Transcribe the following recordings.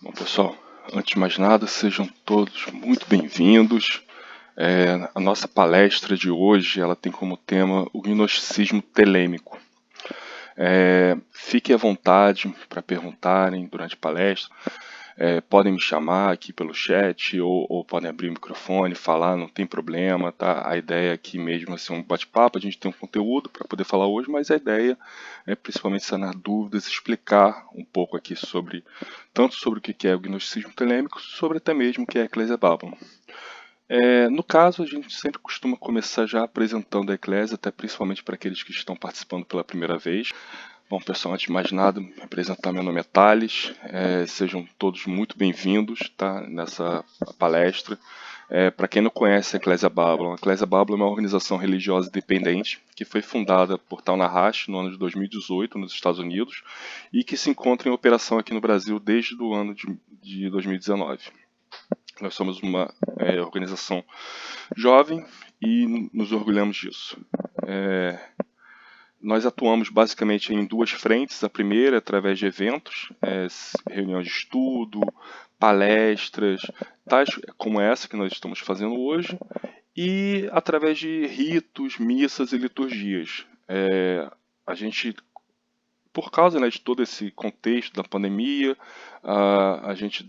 Bom, pessoal, antes de mais nada, sejam todos muito bem-vindos. A nossa palestra de hoje ela tem como tema o gnosticismo telêmico. Fiquem à vontade para perguntarem durante a palestra. Podem me chamar aqui pelo chat ou podem abrir o microfone, falar, não tem problema, tá? A ideia aqui mesmo é ser um bate-papo, a gente tem um conteúdo para poder falar hoje, mas a ideia é principalmente sanar dúvidas, explicar um pouco aqui tanto sobre o que é o gnosticismo telêmico, sobre até mesmo o que é a Ecclesia Babylon. No caso, a gente sempre costuma começar já apresentando a Eclésia, até principalmente para aqueles que estão participando pela primeira vez. Bom, pessoal, antes de mais nada, me apresentar, meu nome é Thales, sejam todos muito bem-vindos, tá, nessa palestra. Para quem não conhece a Ecclesia Babylon é uma organização religiosa independente que foi fundada por Tal Nahash no ano de 2018 nos Estados Unidos e que se encontra em operação aqui no Brasil desde o ano de 2019. Nós somos uma organização jovem e nos orgulhamos disso. Nós atuamos basicamente em duas frentes. A primeira, através de eventos, reuniões de estudo, palestras, tais como essa que nós estamos fazendo hoje, e através de ritos, missas e liturgias. A gente, por causa, né, de todo esse contexto da pandemia, a gente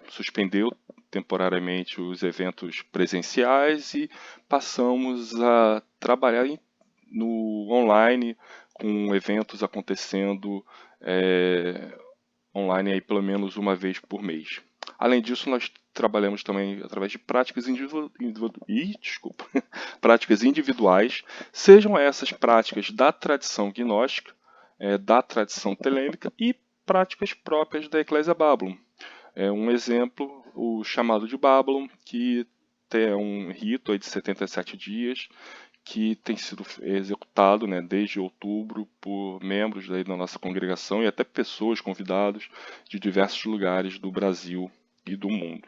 suspendeu temporariamente os eventos presenciais e passamos a trabalhar no online, com eventos acontecendo online aí pelo menos uma vez por mês. Além disso, nós trabalhamos também através de práticas práticas individuais, sejam essas práticas da tradição gnóstica, da tradição telêmica e práticas próprias da Ecclesia Babylon. Um exemplo, o chamado de Babylon, que é um rito aí de 77 dias, que tem sido executado, né, desde outubro por membros daí da nossa congregação e até pessoas convidadas de diversos lugares do Brasil e do mundo.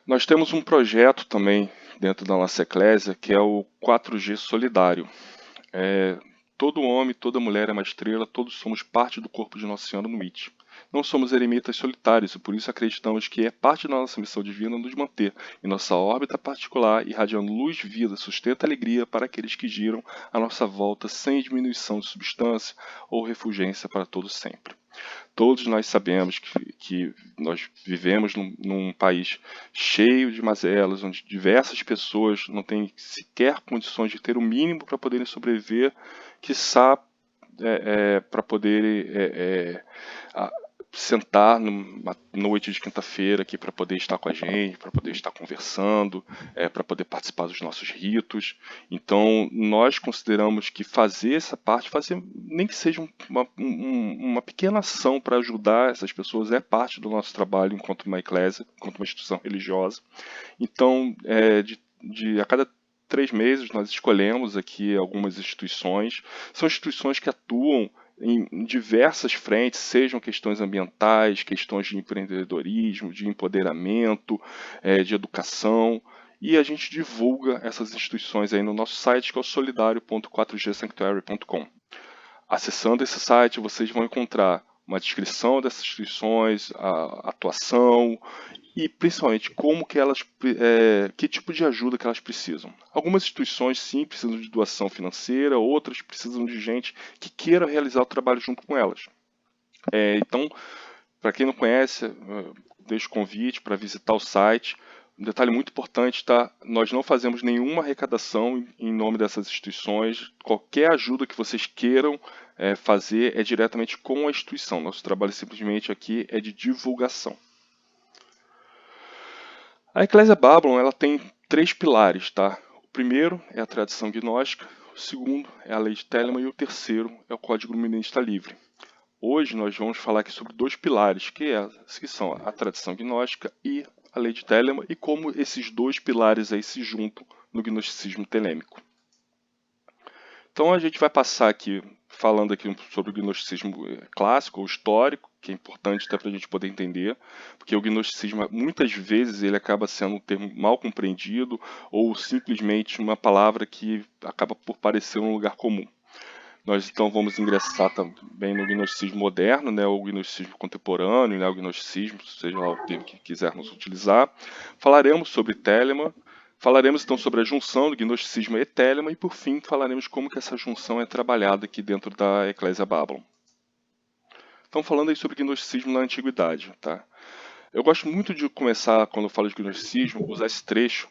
Nós temos um projeto também dentro da nossa eclésia que é o 4G Solidário. Todo homem, toda mulher é uma estrela, todos somos parte do corpo de Nossa Senhora no IT. Não somos eremitas solitários e por isso acreditamos que é parte da nossa missão divina nos manter em nossa órbita particular, irradiando luz, vida, sustento e alegria para aqueles que giram à nossa volta sem diminuição de substância ou refulgência para todos sempre. Todos nós sabemos que nós vivemos num país cheio de mazelas, onde diversas pessoas não têm sequer condições de ter o mínimo para poderem sobreviver, quiçá para poderem sentar numa noite de quinta-feira aqui para poder estar com a gente, para poder estar conversando, para poder participar dos nossos ritos. Então, nós consideramos que fazer essa parte, nem que seja uma pequena ação para ajudar essas pessoas, é parte do nosso trabalho enquanto uma eclésia, enquanto uma instituição religiosa. Então, a cada 3 meses nós escolhemos aqui algumas instituições. São instituições que atuam em diversas frentes, sejam questões ambientais, questões de empreendedorismo, de empoderamento, de educação, e a gente divulga essas instituições aí no nosso site, que é o solidario.4gsanctuary.com. Acessando esse site, vocês vão encontrar uma descrição dessas instituições, a atuação e principalmente que tipo de ajuda que elas precisam. Algumas instituições sim precisam de doação financeira, outras precisam de gente que queira realizar o trabalho junto com elas. Então, para quem não conhece, deixo o convite para visitar o site. Um detalhe muito importante, tá? Nós não fazemos nenhuma arrecadação em nome dessas instituições. Qualquer ajuda que vocês queiram fazer é diretamente com a instituição. Nosso trabalho simplesmente aqui é de divulgação. A Ecclesia Babylon ela tem 3 pilares, tá? O primeiro é a tradição gnóstica, o segundo é a lei de Telemann e o terceiro é o Código Luminista Livre. Hoje nós vamos falar aqui sobre 2 pilares, que são a tradição gnóstica e a lei de Telemann, e como esses 2 pilares aí se juntam no gnosticismo telêmico. Então a gente vai passar aqui falando aqui sobre o gnosticismo clássico ou histórico, que é importante até para a gente poder entender, porque o gnosticismo muitas vezes ele acaba sendo um termo mal compreendido ou simplesmente uma palavra que acaba por parecer um lugar comum. Nós então vamos ingressar também no gnosticismo moderno, né, o gnosticismo contemporâneo, né, o gnosticismo, seja lá o termo que quisermos utilizar. Falaremos sobre Telemann, falaremos então sobre a junção do gnosticismo e Telemann e por fim falaremos como que essa junção é trabalhada aqui dentro da Eclésia Babylon. Então falando aí sobre gnosticismo na antiguidade, tá? Eu gosto muito de começar, quando eu falo de gnosticismo, usar esse trecho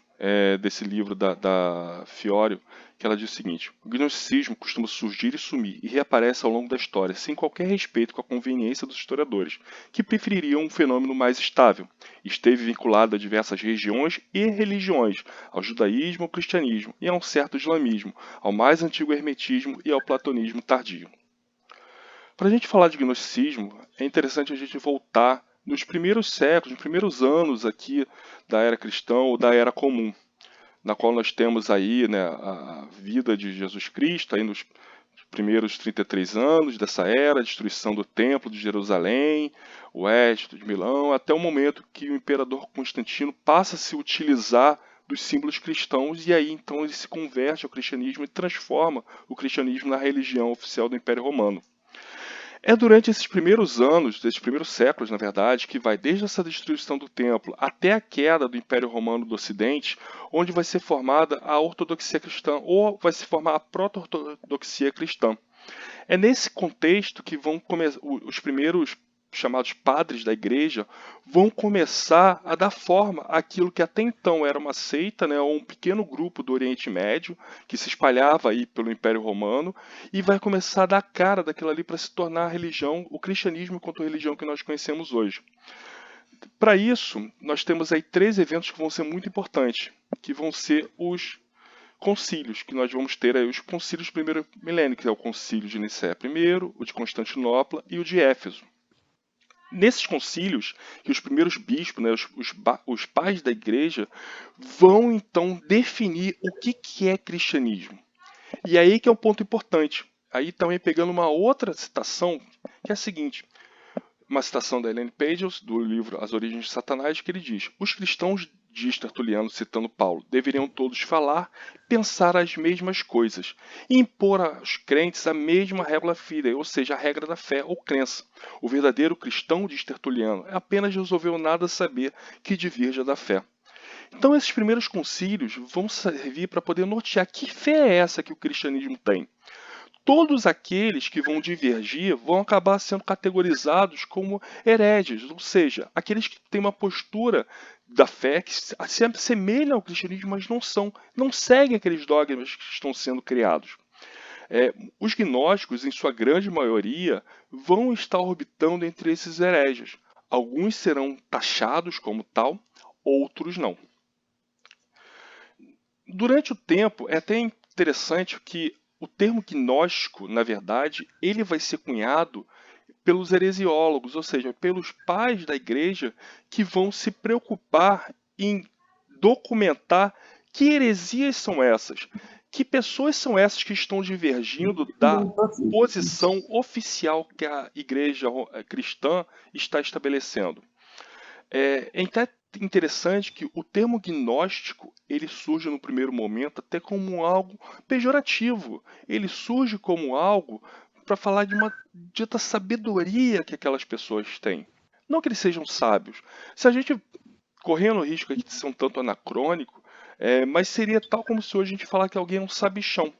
desse livro da Fiorio, que ela diz o seguinte: o gnosticismo costuma surgir e sumir, e reaparece ao longo da história, sem qualquer respeito com a conveniência dos historiadores, que prefeririam um fenômeno mais estável. Esteve vinculado a diversas regiões e religiões, ao judaísmo, ao cristianismo e a um certo islamismo, ao mais antigo hermetismo e ao platonismo tardio. Para a gente falar de gnosticismo, é interessante a gente voltar nos primeiros séculos, nos primeiros anos aqui da era cristã ou da era comum, na qual nós temos aí, né, a vida de Jesus Cristo, aí nos primeiros 33 anos dessa era, a destruição do templo de Jerusalém, o Édito de Milão, até o momento que o imperador Constantino passa a se utilizar dos símbolos cristãos e aí então ele se converte ao cristianismo e transforma o cristianismo na religião oficial do Império Romano. É durante esses primeiros anos, desses primeiros séculos, na verdade, que vai desde essa destruição do templo até a queda do Império Romano do Ocidente, onde vai ser formada a ortodoxia cristã, ou vai se formar a proto-ortodoxia cristã. É nesse contexto que vão começar os primeiros chamados padres da igreja vão começar a dar forma àquilo que até então era uma seita, né, ou um pequeno grupo do Oriente Médio que se espalhava aí pelo Império Romano e vai começar a dar cara daquilo ali para se tornar a religião, o cristianismo enquanto religião que nós conhecemos hoje. Para isso, nós temos aí 3 eventos que vão ser muito importantes, que vão ser os concílios, que nós vamos ter aí os concílios do primeiro milênio, que é o concílio de Nicéia I, o de Constantinopla e o de Éfeso. Nesses concílios, que os primeiros bispos, né, os pais da igreja, vão então definir o que é cristianismo. E aí que é um ponto importante. Aí também pegando uma outra citação, que é a seguinte: uma citação da Ellen Pagels, do livro As Origens de Satanás, que ele diz: os cristãos, diz Tertuliano citando Paulo, deveriam todos falar, pensar as mesmas coisas, e impor aos crentes a mesma regra fidei, ou seja, a regra da fé ou crença. O verdadeiro cristão, diz Tertuliano, é apenas resolveu nada saber que divirja da fé. Então esses primeiros concílios vão servir para poder nortear que fé é essa que o cristianismo tem. Todos aqueles que vão divergir vão acabar sendo categorizados como hereges, ou seja, aqueles que têm uma postura da fé que se assemelha ao cristianismo, mas não seguem aqueles dogmas que estão sendo criados. Os gnósticos, em sua grande maioria, vão estar orbitando entre esses hereges. Alguns serão taxados como tal, outros não. Durante o tempo, é até interessante que o termo gnóstico, na verdade, ele vai ser cunhado pelos heresiólogos, ou seja, pelos pais da igreja que vão se preocupar em documentar que heresias são essas, que pessoas são essas que estão divergindo da posição oficial que a igreja cristã está estabelecendo. É até interessante que o termo gnóstico ele surge no primeiro momento até como algo pejorativo. Ele surge como algo para falar de uma dita sabedoria que aquelas pessoas têm. Não que eles sejam sábios. Se a gente correndo o risco aqui de ser um tanto anacrônico, mas seria tal como se hoje a gente falar que alguém é um sabichão.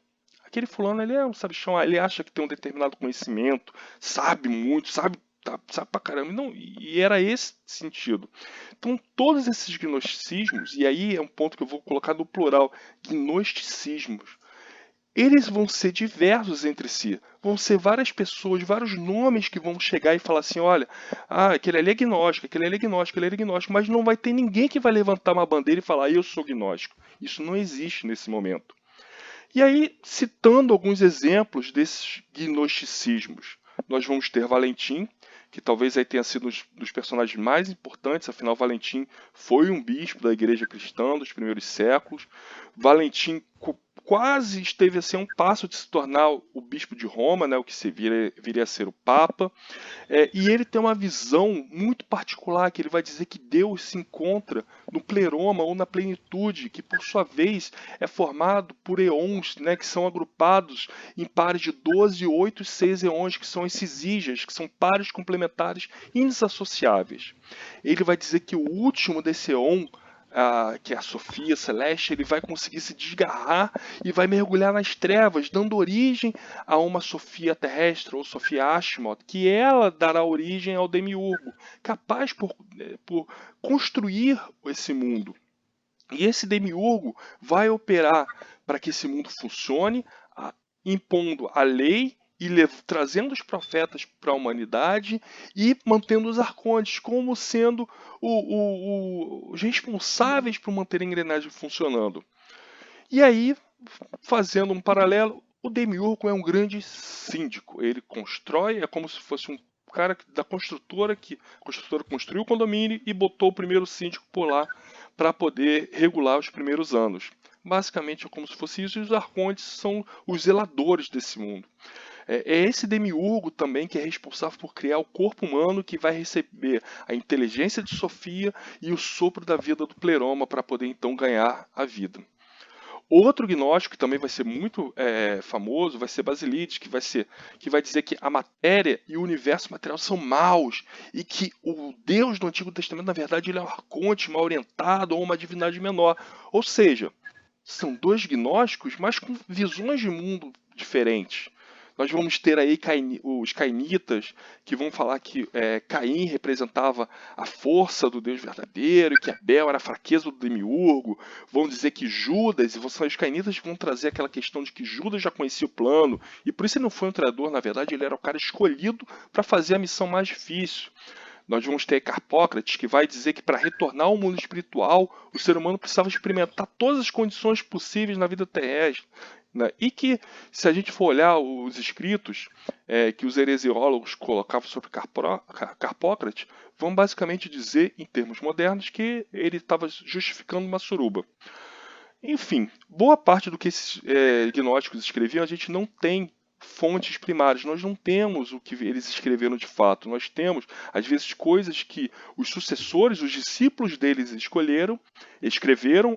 Aquele fulano ele é um sabichão, ele acha que tem um determinado conhecimento, sabe muito, sabe pra caramba. Não, e era esse sentido. Então, todos esses gnosticismos, e aí é um ponto que eu vou colocar no plural, gnosticismos, eles vão ser diversos entre si. Vão ser várias pessoas, vários nomes que vão chegar e falar assim, olha, aquele ali é gnóstico, aquele ali é gnóstico, aquele ali é gnóstico, mas não vai ter ninguém que vai levantar uma bandeira e falar, eu sou gnóstico. Isso não existe nesse momento. E aí, citando alguns exemplos desses gnosticismos, nós vamos ter Valentim, que talvez aí tenha sido um dos personagens mais importantes, afinal Valentim foi um bispo da igreja cristã dos primeiros séculos. Valentim quase esteve assim, a um passo de se tornar o bispo de Roma, né, o que viria a ser o Papa. E ele tem uma visão muito particular, que ele vai dizer que Deus se encontra no pleroma ou na plenitude, que por sua vez é formado por eons, né, que são agrupados em pares de 12, 8 e 6 eons, que são esses ijas, que são pares complementares indissociáveis. Ele vai dizer que o último desse eon, que é a Sofia Celeste, ele vai conseguir se desgarrar e vai mergulhar nas trevas, dando origem a uma Sofia terrestre, ou Sofia Ashmot, que ela dará origem ao Demiurgo, capaz por construir esse mundo. E esse Demiurgo vai operar para que esse mundo funcione, impondo a lei e trazendo os profetas para a humanidade e mantendo os arcontes como sendo os responsáveis por manter a engrenagem funcionando. E aí, fazendo um paralelo, o Demiurgo é um grande síndico. Ele constrói, é como se fosse um cara da construtora, que a construtora construiu o condomínio e botou o primeiro síndico por lá para poder regular os primeiros anos. Basicamente é como se fosse isso, e os arcontes são os zeladores desse mundo. É esse Demiurgo também que é responsável por criar o corpo humano, que vai receber a inteligência de Sofia e o sopro da vida do pleroma para poder então ganhar a vida. Outro gnóstico que também vai ser muito famoso vai ser Basilides, que vai dizer que a matéria e o universo material são maus e que o Deus do Antigo Testamento, na verdade, ele é um arconte mal orientado ou uma divindade menor. Ou seja, são dois gnósticos, mas com visões de mundo diferentes. Nós vamos ter aí os cainitas, que vão falar que Caim representava a força do Deus verdadeiro, e que Abel era a fraqueza do Demiurgo. Vão dizer que Judas, e os cainitas vão trazer aquela questão de que Judas já conhecia o plano, e por isso ele não foi um traidor, na verdade ele era o cara escolhido para fazer a missão mais difícil. Nós vamos ter Carpócrates, que vai dizer que para retornar ao mundo espiritual, o ser humano precisava experimentar todas as condições possíveis na vida terrestre. Né? E que, se a gente for olhar os escritos que os heresiólogos colocavam sobre Carpócrates, vão basicamente dizer, em termos modernos, que ele estava justificando uma suruba. Enfim, boa parte do que esses gnósticos escreviam a gente não tem fontes primárias, nós não temos o que eles escreveram de fato, nós temos, às vezes, coisas que os sucessores, os discípulos deles escreveram,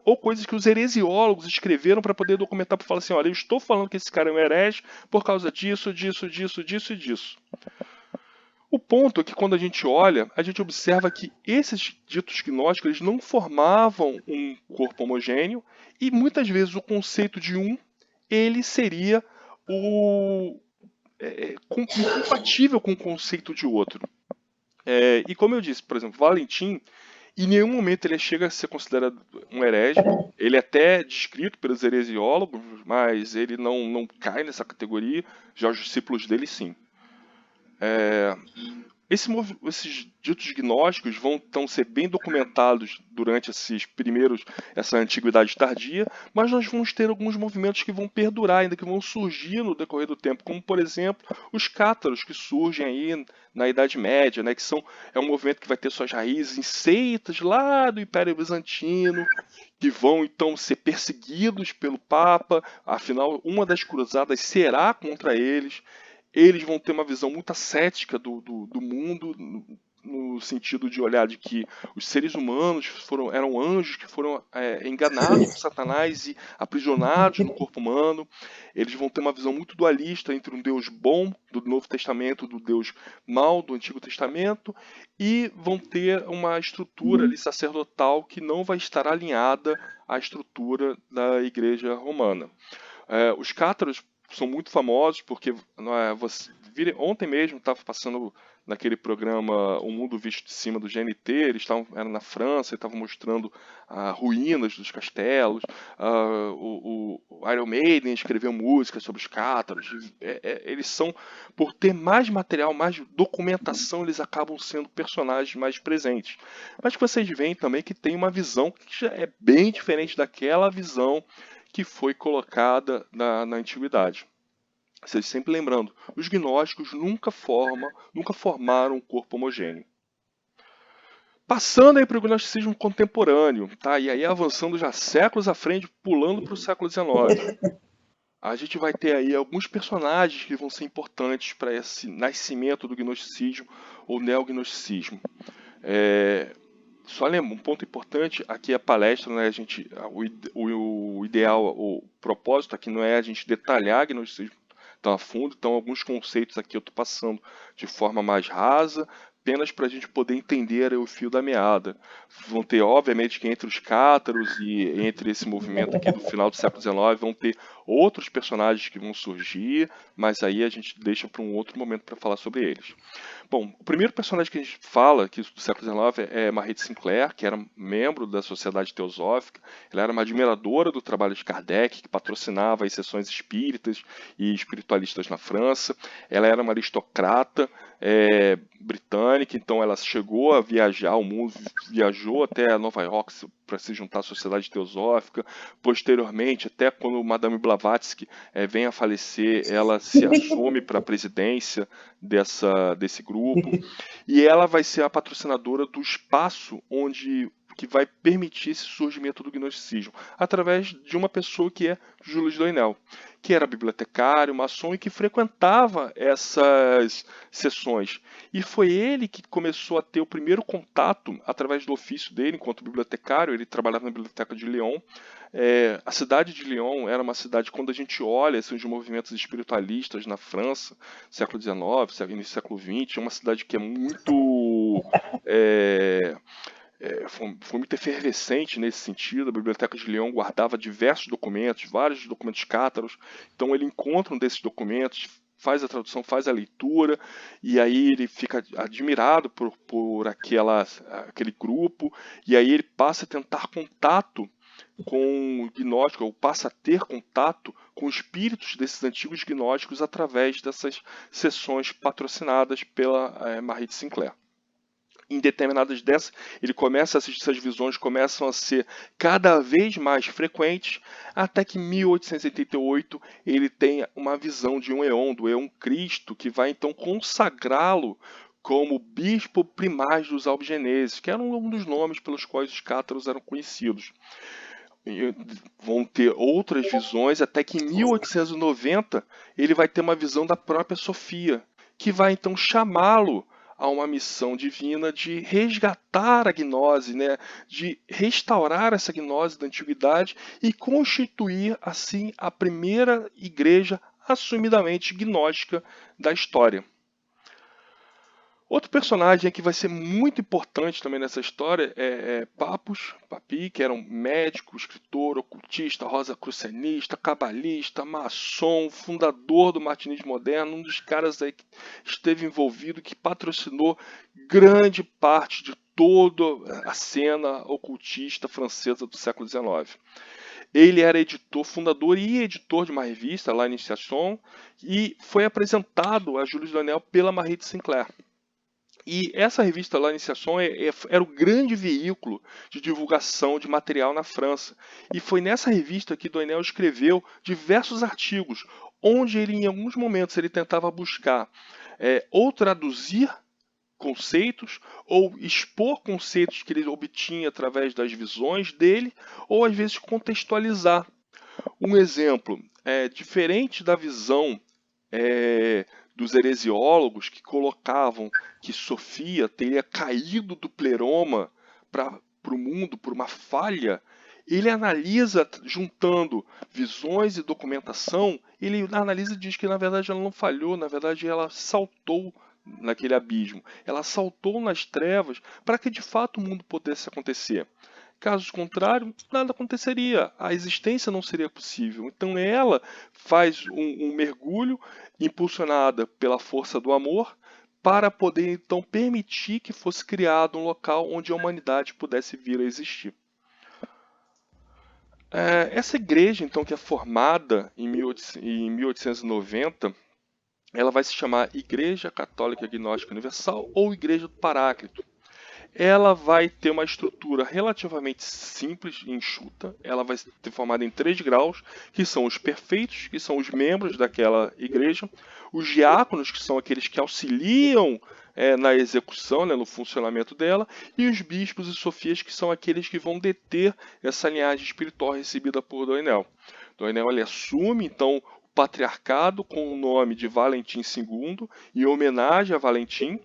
ou coisas que os heresiólogos escreveram para poder documentar, para falar assim, olha, eu estou falando que esse cara é um herege por causa disso, disso, disso, disso e disso. O ponto é que quando a gente olha, a gente observa que esses ditos gnósticos eles não formavam um corpo homogêneo e muitas vezes o conceito de um ele seria incompatível com o conceito de outro. E como eu disse, por exemplo, Valentim, em nenhum momento ele chega a ser considerado um herege. Ele é até descrito pelos heresiólogos, mas ele não cai nessa categoria. Já os discípulos dele, sim. Esses ditos gnósticos vão então ser bem documentados durante essa antiguidade tardia, mas nós vamos ter alguns movimentos que vão perdurar, ainda que vão surgir no decorrer do tempo, como por exemplo os cátaros que surgem aí na Idade Média, né, que é um movimento que vai ter suas raízes em seitas lá do Império Bizantino, que vão então ser perseguidos pelo Papa, afinal uma das cruzadas será contra eles. Eles vão ter uma visão muito ascética do mundo, no sentido de olhar de que os seres humanos eram anjos que foram enganados por Satanás e aprisionados no corpo humano. Eles vão ter uma visão muito dualista entre um Deus bom do Novo Testamento, do Deus mau do Antigo Testamento, e vão ter uma estrutura ali sacerdotal que não vai estar alinhada à estrutura da Igreja Romana. Os cátaros são muito famosos porque ontem mesmo estava passando naquele programa O Mundo Visto de Cima do GNT, eles eram na França e estavam mostrando ruínas dos castelos, o Iron Maiden escreveu músicas sobre os cátaros, eles são, por ter mais material, mais documentação, eles acabam sendo personagens mais presentes. Mas que vocês veem também que tem uma visão que já é bem diferente daquela visão que foi colocada na antiguidade. Vocês sempre lembrando, os gnósticos nunca formaram um corpo homogêneo. Passando aí para o gnosticismo contemporâneo, tá? E aí avançando já séculos à frente, pulando para o século XIX. A gente vai ter aí alguns personagens que vão ser importantes para esse nascimento do gnosticismo ou neognosticismo. Só lembra, um ponto importante aqui é a palestra, né? O ideal, o propósito aqui não é a gente detalhar gnosticismo tão a fundo, então alguns conceitos aqui eu estou passando de forma mais rasa, apenas para a gente poder entender o fio da meada. Vão ter, obviamente, que entre os cátaros e entre esse movimento aqui do final do século XIX, vão ter outros personagens que vão surgir, mas aí a gente deixa para um outro momento para falar sobre eles. Bom, o primeiro personagem que a gente fala aqui do século XIX é Marie de Sinclair, que era membro da Sociedade Teosófica. Ela era uma admiradora do trabalho de Kardec, que patrocinava as sessões espíritas e espiritualistas na França. Ela era uma aristocrata britânica, então ela chegou a viajar ao mundo, viajou até Nova York para se juntar à Sociedade Teosófica. Posteriormente, até quando Madame Blavatsky vem a falecer, ela se assume para a presidência desse grupo, e ela vai ser a patrocinadora do espaço que vai permitir esse surgimento do gnosticismo, através de uma pessoa que é Jules Doinel, que era bibliotecário, maçom e que frequentava essas sessões. E foi ele que começou a ter o primeiro contato, através do ofício dele, enquanto bibliotecário. Ele trabalhava na biblioteca de Lyon. A cidade de Lyon era uma cidade, quando a gente olha assim, os movimentos espiritualistas na França, século XIX, início do século XX, é uma cidade que é muito... foi muito efervescente nesse sentido. A Biblioteca de Lyon guardava diversos documentos, vários documentos cátaros. Então ele encontra um desses documentos, faz a tradução, faz a leitura, e aí ele fica admirado por aquele grupo, e aí ele passa a tentar contato com o gnóstico, ou passa a ter contato com espíritos desses antigos gnósticos através dessas sessões patrocinadas pela Marie de Sinclair. Em determinadas dessas, ele começa a assistir, essas visões começam a ser cada vez mais frequentes, até que em 1888 ele tem uma visão de um éon, do éon Cristo, que vai então consagrá-lo como bispo primaz dos albigeneses, que era um dos nomes pelos quais os cátaros eram conhecidos. E vão ter outras visões, até que em 1890 ele vai ter uma visão da própria Sofia, que vai então chamá-lo a uma missão divina de resgatar a gnose, né? De restaurar essa gnose da antiguidade e constituir, assim, a primeira igreja assumidamente gnóstica da história. Outro personagem que vai ser muito importante também nessa história é Papi, que era um médico, escritor, ocultista, rosacrucianista, cabalista, maçom, fundador do martinismo moderno, um dos caras aí que esteve envolvido, que patrocinou grande parte de toda a cena ocultista francesa do século XIX. Ele era fundador e editor de uma revista, La Initiation, e foi apresentado a Jules Doinel pela Marie de Sinclair. E essa revista lá, Iniciação, era o grande veículo de divulgação de material na França. E foi nessa revista que Doinel escreveu diversos artigos, onde ele, em alguns momentos, ele tentava buscar ou traduzir conceitos, ou expor conceitos que ele obtinha através das visões dele, ou às vezes contextualizar. Um exemplo, diferente da visão dos heresiólogos que colocavam que Sofia teria caído do pleroma para o mundo por uma falha, ele analisa, juntando visões e documentação, ele analisa e diz que na verdade ela não falhou, na verdade ela saltou naquele abismo, ela saltou nas trevas para que de fato o mundo pudesse acontecer. Caso contrário, nada aconteceria, a existência não seria possível. Então ela faz um mergulho impulsionada pela força do amor para poder então permitir que fosse criado um local onde a humanidade pudesse vir a existir. Essa igreja, então, que é formada em 1890, ela vai se chamar Igreja Católica Gnóstica Universal ou Igreja do Paráclito. ela vai ter uma estrutura relativamente simples e enxuta. Ela vai ser formada em 3 graus, que são os perfeitos, que são os membros daquela igreja, os diáconos, que são aqueles que auxiliam na execução, né, no funcionamento dela, e os bispos e sofias, que são aqueles que vão deter essa linhagem espiritual recebida por Doinel. Doinel ele assume, então, o patriarcado com o nome de Valentim II, em homenagem a Valentim,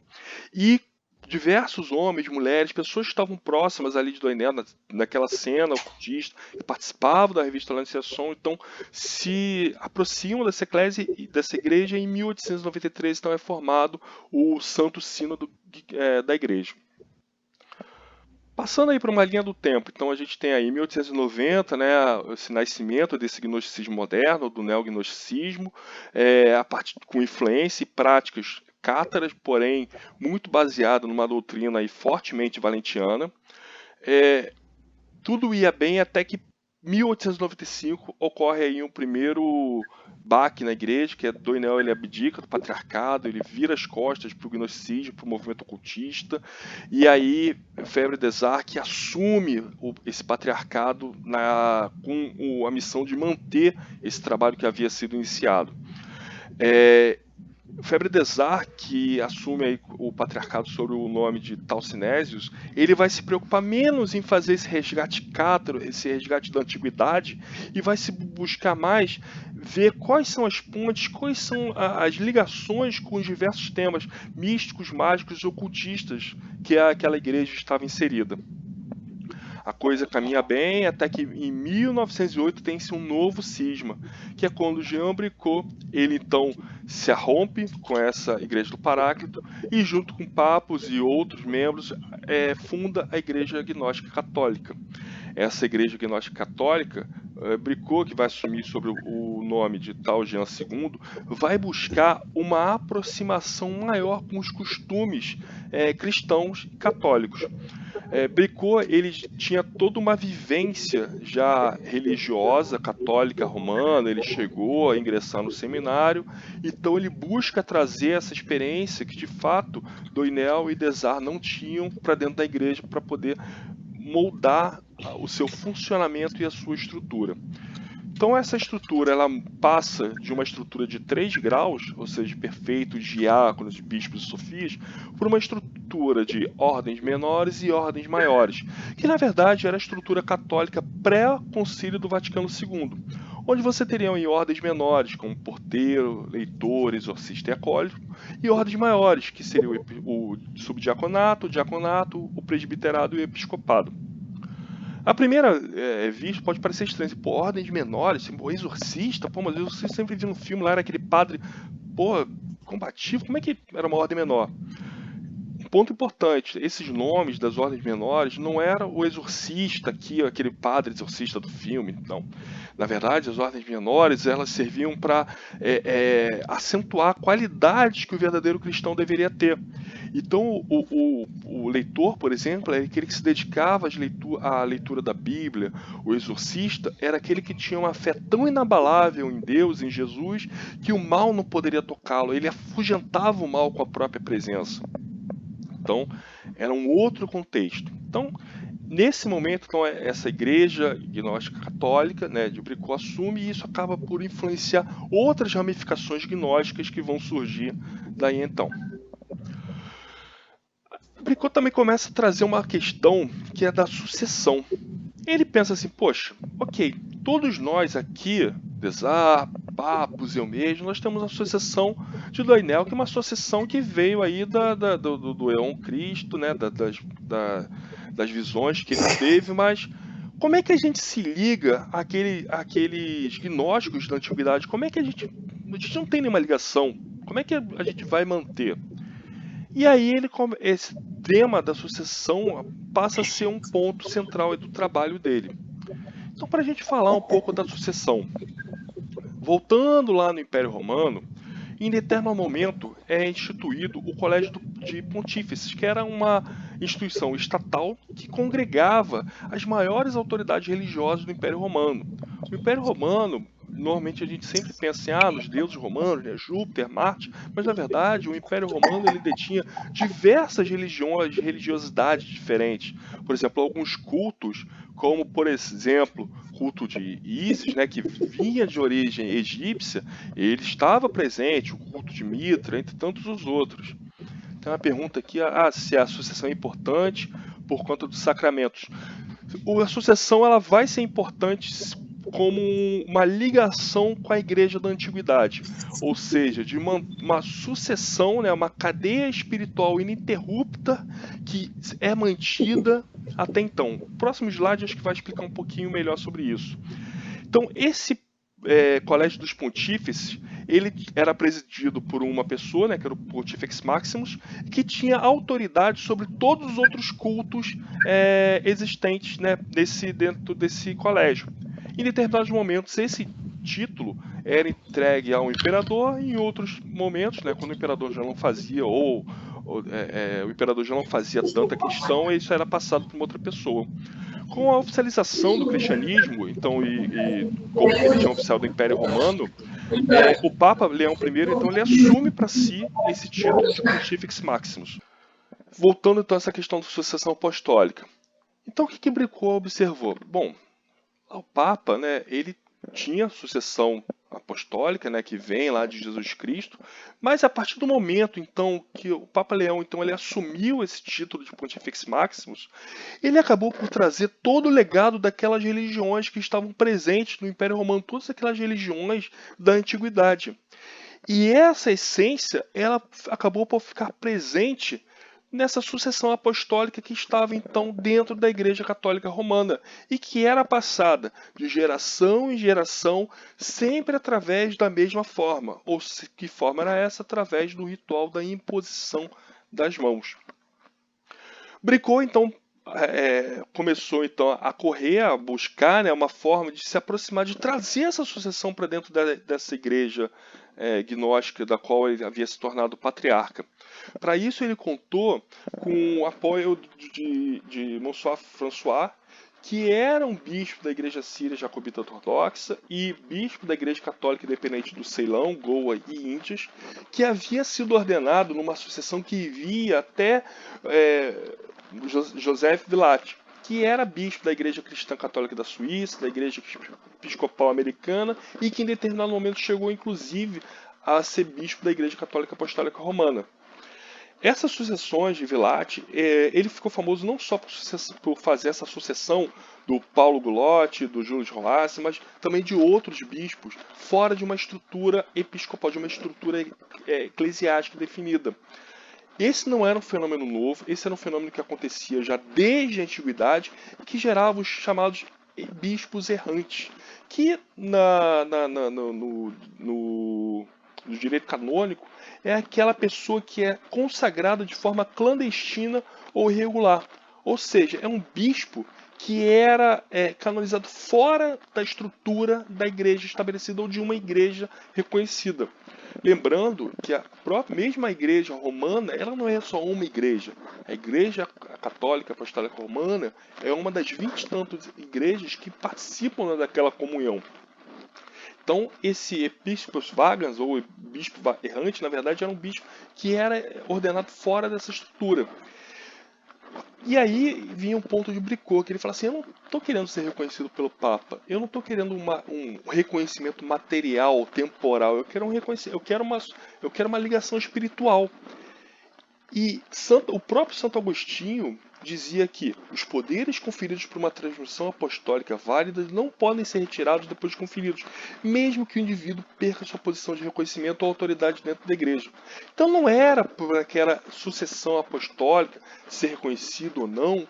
e diversos homens, mulheres, pessoas que estavam próximas ali de Doinel, naquela cena ocultista, que participavam da revista L'Annonciation, então se aproximam dessa eclésia, dessa igreja. Em 1893, então, é formado o Santo Sínodo da igreja. Passando aí para uma linha do tempo, então a gente tem aí em 1890, né, esse nascimento desse gnosticismo moderno, do neognosticismo, com influência e práticas cátaras, porém muito baseado numa doutrina aí fortemente valentiana. Tudo ia bem até que 1895 ocorre aí um primeiro baque na igreja, que é Doinel, ele abdica do patriarcado, ele vira as costas para o gnosticismo, para o movimento ocultista, e aí Febre des Arcs assume esse patriarcado com a missão de manter esse trabalho que havia sido iniciado. Febre des Arcs, que assume aí o patriarcado sobre o nome de Talcinésios, ele vai se preocupar menos em fazer esse resgate cátaro, esse resgate da antiguidade, e vai se buscar mais ver quais são as pontes, quais são as ligações com os diversos temas místicos, mágicos e ocultistas que aquela igreja estava inserida. A coisa caminha bem até que em 1908 tem-se um novo cisma, que é quando Jean Bricot, ele então se arrompe com essa igreja do Paráclito e junto com papos e outros membros funda a Igreja Gnóstica Católica. Essa Igreja Gnóstica Católica, Bricot, que vai assumir sobre o nome de tal Jean II, vai buscar uma aproximação maior com os costumes cristãos e católicos. Bricot, ele tinha toda uma vivência já religiosa, católica, romana, ele chegou a ingressar no seminário, então ele busca trazer essa experiência que de fato Doinel e des Arcs não tinham para dentro da igreja, para poder moldar o seu funcionamento e a sua estrutura. Então essa estrutura ela passa de uma estrutura de 3 graus, ou seja, perfeitos, diáconos, bispos e sofias, por uma estrutura de ordens menores e ordens maiores, que na verdade era a estrutura católica pré-concílio do Vaticano II, onde você teria aí ordens menores, como porteiro, leitor, exorcista e acólito, e ordens maiores, que seria o subdiaconato, o diaconato, o presbiterado e o episcopado. A primeira vista pode parecer estranho, pô, ordens menores, o exorcista, pô, mas eu sempre vi no filme lá, era aquele padre, pô, combativo, como é que era uma ordem menor? Um ponto importante, esses nomes das ordens menores não era o exorcista aqui, aquele padre exorcista do filme, não. Na verdade, as ordens menores, elas serviam para acentuar qualidades que o verdadeiro cristão deveria ter. Então, o leitor, por exemplo, era aquele que se dedicava à leitura da Bíblia. O exorcista era aquele que tinha uma fé tão inabalável em Deus, em Jesus, que o mal não poderia tocá-lo. Ele afugentava o mal com a própria presença. Então, era um outro contexto. Então, nesse momento, então, essa igreja gnóstica católica, né, de Bricot assume, e isso acaba por influenciar outras ramificações gnósticas que vão surgir daí então. Bricot também começa a trazer uma questão que é da sucessão. Ele pensa assim, poxa, ok, todos nós aqui, des Arcs, papos, eu mesmo, nós temos a sucessão de Doinel, que é uma sucessão que veio aí do Eon Cristo, né, das visões que ele teve, mas como é que a gente se liga àqueles gnósticos da antiguidade? Como é que a gente não tem nenhuma ligação? Como é que a gente vai manter? E aí esse tema da sucessão passa a ser um ponto central do trabalho dele. Então, para a gente falar um pouco da sucessão, voltando lá no Império Romano, em determinado momento é instituído o Colégio de Pontífices, que era uma instituição estatal que congregava as maiores autoridades religiosas do Império Romano. O Império Romano, normalmente a gente sempre pensa assim, nos deuses romanos, né, Júpiter, Marte, mas na verdade o Império Romano ele detinha diversas religiões, religiosidades diferentes. Por exemplo, alguns cultos, como por exemplo, culto de Ísis, né, que vinha de origem egípcia, ele estava presente, o culto de Mitra, entre tantos os outros. Tem uma pergunta aqui, se a sucessão é importante por conta dos sacramentos. A sucessão ela vai ser importante como uma ligação com a igreja da antiguidade, ou seja, de uma sucessão, né, uma cadeia espiritual ininterrupta que é mantida até então. O próximo slide acho que vai explicar um pouquinho melhor sobre isso. Então, esse Colégio dos Pontífices, ele era presidido por uma pessoa, né, que era o Pontifex Maximus, que tinha autoridade sobre todos os outros cultos existentes, né, dentro desse colégio. Em determinados momentos, esse título era entregue ao imperador, e em outros momentos, né, quando o imperador já não fazia, o imperador já não fazia tanta questão, isso era passado para uma outra pessoa. Com a oficialização do cristianismo, então, e como religião oficial do Império Romano, o Papa Leão I, então, ele assume para si esse título de Pontifex Maximus. Voltando então a essa questão da sucessão apostólica. Então, o que Bricot observou? Bom, o Papa, né, ele tinha sucessão apostólica, né, que vem lá de Jesus Cristo, mas a partir do momento então que o Papa Leão então ele assumiu esse título de Pontifex Maximus, ele acabou por trazer todo o legado daquelas religiões que estavam presentes no Império Romano, todas aquelas religiões da antiguidade. E essa essência, ela acabou por ficar presente nessa sucessão apostólica que estava então dentro da Igreja Católica Romana e que era passada de geração em geração, sempre através da mesma forma. Ou que forma era essa? Através do ritual da imposição das mãos. Bricot então começou então a correr, a buscar, né, uma forma de se aproximar, de trazer essa sucessão para dentro dessa igreja gnóstica da qual ele havia se tornado patriarca. Para isso ele contou com o apoio de Monsieur François, que era um bispo da igreja síria jacobita ortodoxa e bispo da igreja católica independente do Ceilão, Goa e Índias, que havia sido ordenado numa sucessão que via até Joseph Villate, que era bispo da Igreja Cristã Católica da Suíça, da Igreja Episcopal Americana, e que em determinado momento chegou inclusive a ser bispo da Igreja Católica Apostólica Romana. Essas sucessões de Villate, ele ficou famoso não só por fazer essa sucessão do Paulo Gulotti, do Júlio de Roassi, mas também de outros bispos, fora de uma estrutura episcopal, de uma estrutura eclesiástica definida. Esse não era um fenômeno novo, esse era um fenômeno que acontecia já desde a antiguidade, que gerava os chamados bispos errantes, que no direito canônico é aquela pessoa que é consagrada de forma clandestina ou irregular. Ou seja, é um bispo que era canonizado fora da estrutura da igreja estabelecida ou de uma igreja reconhecida. Lembrando que a mesma igreja romana, ela não é só uma igreja. A igreja católica apostólica romana é uma das 20 e tantas igrejas que participam daquela comunhão. Então, esse episcopos vagans, ou bispo errante, na verdade, era um bispo que era ordenado fora dessa estrutura. E aí vinha um ponto de Bricot, que ele fala assim, eu não estou querendo ser reconhecido pelo Papa, eu não estou querendo um reconhecimento material, temporal, eu quero uma ligação espiritual. E o próprio Santo Agostinho dizia que os poderes conferidos por uma transmissão apostólica válida não podem ser retirados depois de conferidos, mesmo que o indivíduo perca sua posição de reconhecimento ou autoridade dentro da igreja. Então não era por aquela sucessão apostólica ser reconhecido ou não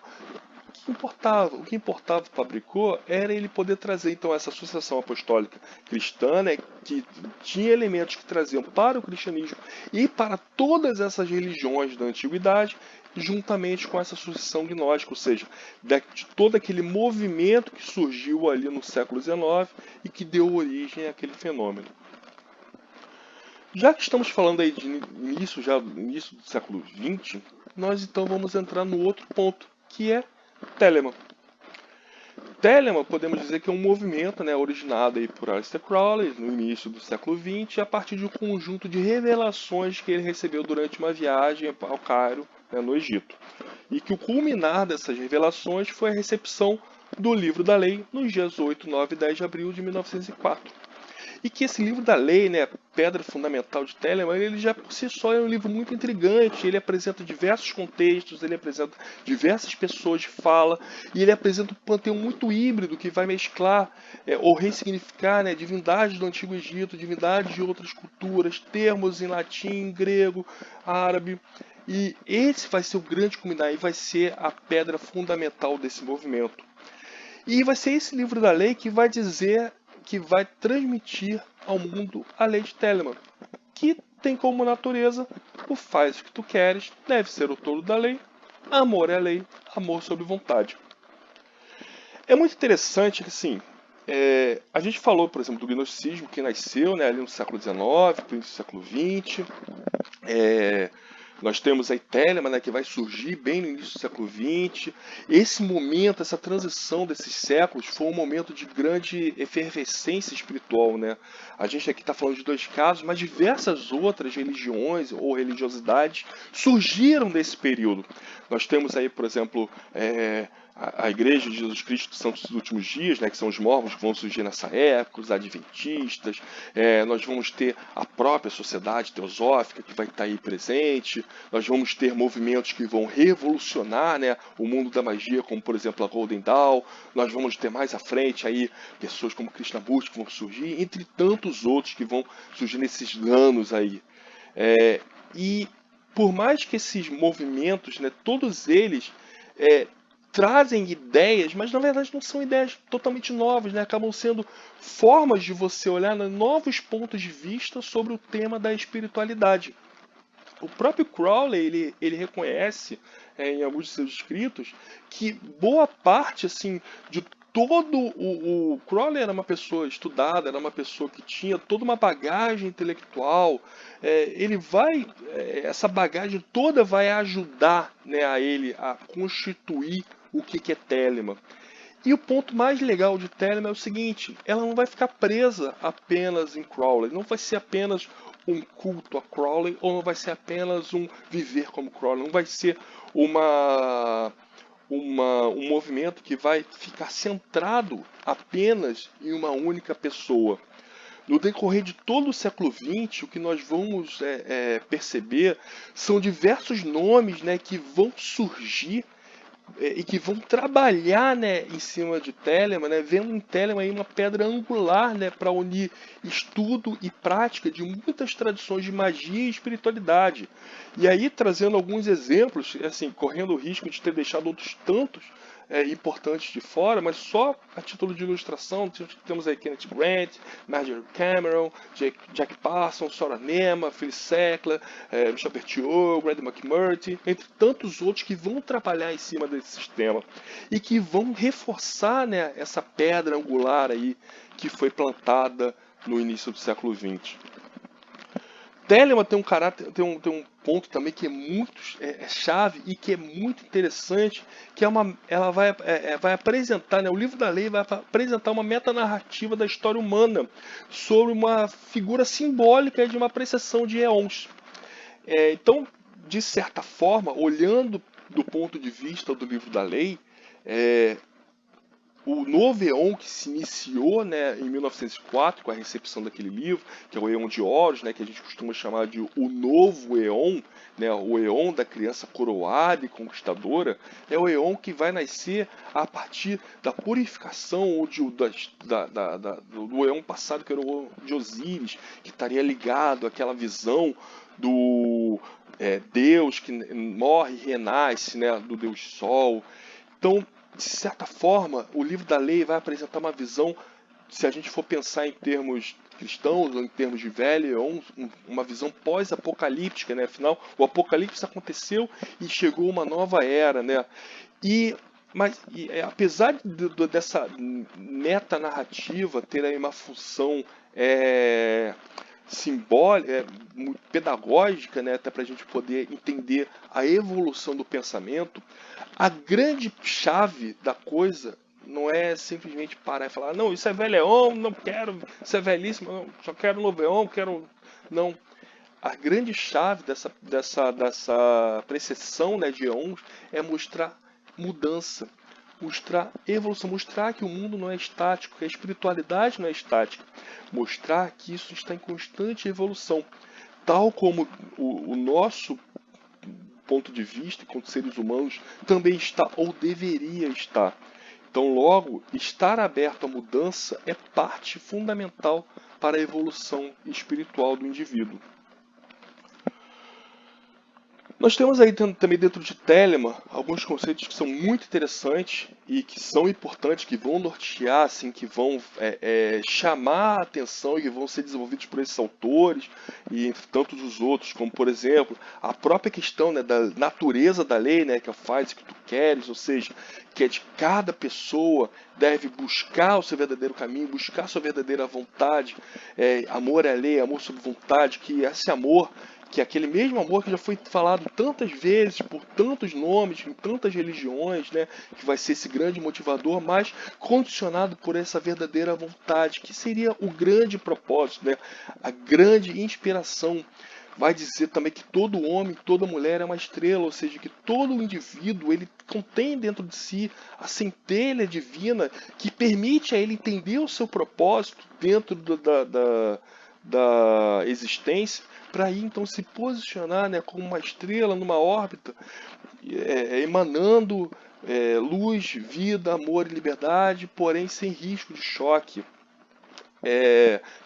que importava. O que importava para Bricot era ele poder trazer então essa sucessão apostólica cristã, né, que tinha elementos que traziam para o cristianismo e para todas essas religiões da antiguidade, juntamente com essa sucessão gnóstica, ou seja, de todo aquele movimento que surgiu ali no século XIX e que deu origem àquele fenômeno. Já que estamos falando aí de início do século XX, nós então vamos entrar no outro ponto, que é Telemann. Telemann, podemos dizer que é um movimento, né, originado aí por Aleister Crowley no início do século XX, a partir de um conjunto de revelações que ele recebeu durante uma viagem ao Cairo, né, no Egito. E que o culminar dessas revelações foi a recepção do Livro da Lei nos dias 8, 9 e 10 de abril de 1904. E que esse livro da lei, né, Pedra Fundamental de Telemann, ele já por si só é um livro muito intrigante. Ele apresenta diversos contextos, ele apresenta diversas pessoas de fala, e ele apresenta um panteão muito híbrido que vai mesclar ou ressignificar, né, divindades do Antigo Egito, divindades de outras culturas, termos em latim, grego, árabe. E esse vai ser o grande culminar e vai ser a pedra fundamental desse movimento. E vai ser esse livro da lei que vai dizer, que vai transmitir ao mundo a lei de Telemann, que tem como natureza o faz o que tu queres, deve ser o todo da lei, amor é a lei, amor sob vontade. É muito interessante que, assim, a gente falou, por exemplo, do gnosticismo, que nasceu, né, ali no século XIX, no início do século XX. Nós temos a Telemann, né, que vai surgir bem no início do século XX. Esse momento, essa transição desses séculos, foi um momento de grande efervescência espiritual, né? A gente aqui está falando de dois casos, mas diversas outras religiões ou religiosidades surgiram desse período. Nós temos aí, por exemplo, a Igreja de Jesus Cristo dos Santos dos Últimos Dias, né, que são os mormons que vão surgir nessa época, os adventistas. Nós vamos ter a própria sociedade teosófica que vai estar aí presente. Nós vamos ter movimentos que vão revolucionar, né, o mundo da magia, como por exemplo a Golden Dawn. Nós vamos ter mais à frente aí pessoas como Krishnamurti que vão surgir, entre tantos outros que vão surgir nesses anos aí. E por mais que esses movimentos, né, todos eles trazem ideias, mas na verdade não são ideias totalmente novas, né? Acabam sendo formas de você olhar, né, novos pontos de vista sobre o tema da espiritualidade. O próprio Crowley ele reconhece em alguns de seus escritos que boa parte assim de todo o Crowley era uma pessoa estudada, era uma pessoa que tinha toda uma bagagem intelectual. Essa bagagem toda vai ajudar, né, a ele a constituir o que é Telemann. E o ponto mais legal de Telemann é o seguinte: ela não vai ficar presa apenas em Crowley, não vai ser apenas um culto a Crowley, ou não vai ser apenas um viver como Crowley, não vai ser um movimento que vai ficar centrado apenas em uma única pessoa. No decorrer de todo o século XX, o que nós vamos perceber são diversos nomes, né, que vão surgir e que vão trabalhar, né, em cima de Telemann, né, vendo em Telemann aí uma pedra angular, né, para unir estudo e prática de muitas tradições de magia e espiritualidade. E aí trazendo alguns exemplos, assim, correndo o risco de ter deixado outros tantos importantes de fora, mas só a título de ilustração, temos aí Kenneth Grant, Marjorie Cameron, Jack Parsons, Sora Nema, Phyllis Sackler, Michel Berthiaud, Grady McMurtry, entre tantos outros que vão trabalhar em cima desse sistema e que vão reforçar, né, essa pedra angular aí que foi plantada no início do século XX. Telemann tem um caráter, tem um ponto também que é muito chave e que é muito interessante, que ela vai apresentar, né, o livro da lei vai apresentar uma metanarrativa da história humana sobre uma figura simbólica de uma apreciação de éons. Então, de certa forma, olhando do ponto de vista do livro da lei, o novo Eon que se iniciou, né, em 1904 com a recepção daquele livro, que é o Eon de Horus, né, que a gente costuma chamar de o novo Eon, né, o Eon da criança coroada e conquistadora, é o Eon que vai nascer a partir da purificação ou do Eon passado, que era o Eon de Osíris, que estaria ligado àquela visão do Deus que morre e renasce, né, do Deus Sol. Então, de certa forma, o livro da lei vai apresentar uma visão, se a gente for pensar em termos cristãos ou em termos de velho, uma visão pós-apocalíptica, né? Afinal, o apocalipse aconteceu e chegou uma nova era, né? Mas apesar dessa metanarrativa ter aí uma função simbólica, pedagógica, né, até para a gente poder entender a evolução do pensamento, a grande chave da coisa Não é simplesmente parar e falar, não, isso é velhão, não quero, isso é velhíssimo, não, só quero noveão, quero... Não. A grande chave dessa precessão, né, de eons é mostrar mudança, mostrar evolução, mostrar que o mundo não é estático, que a espiritualidade não é estática, mostrar que isso está em constante evolução, tal como o nosso ponto de vista enquanto seres humanos também está ou deveria estar. Então, logo, estar aberto à mudança é parte fundamental para a evolução espiritual do indivíduo. Nós temos aí também dentro de Telemann alguns conceitos que são muito interessantes e que são importantes, que vão nortear, assim, que vão chamar a atenção e que vão ser desenvolvidos por esses autores e entre tantos os outros, como por exemplo a própria questão, né, da natureza da lei, né, que é o faz o que tu queres, ou seja, que é de cada pessoa deve buscar o seu verdadeiro caminho, buscar a sua verdadeira vontade. Amor é lei, amor sob vontade, que esse amor, que é aquele mesmo amor que já foi falado tantas vezes, por tantos nomes, em tantas religiões, né, que vai ser esse grande motivador, mas condicionado por essa verdadeira vontade, que seria o grande propósito, né, a grande inspiração. Vai dizer também que todo homem, toda mulher é uma estrela, ou seja, que todo indivíduo ele contém dentro de si a centelha divina que permite a ele entender o seu propósito dentro da existência, para aí então se posicionar, né, como uma estrela numa órbita, emanando luz, vida, amor e liberdade, porém sem risco de choque.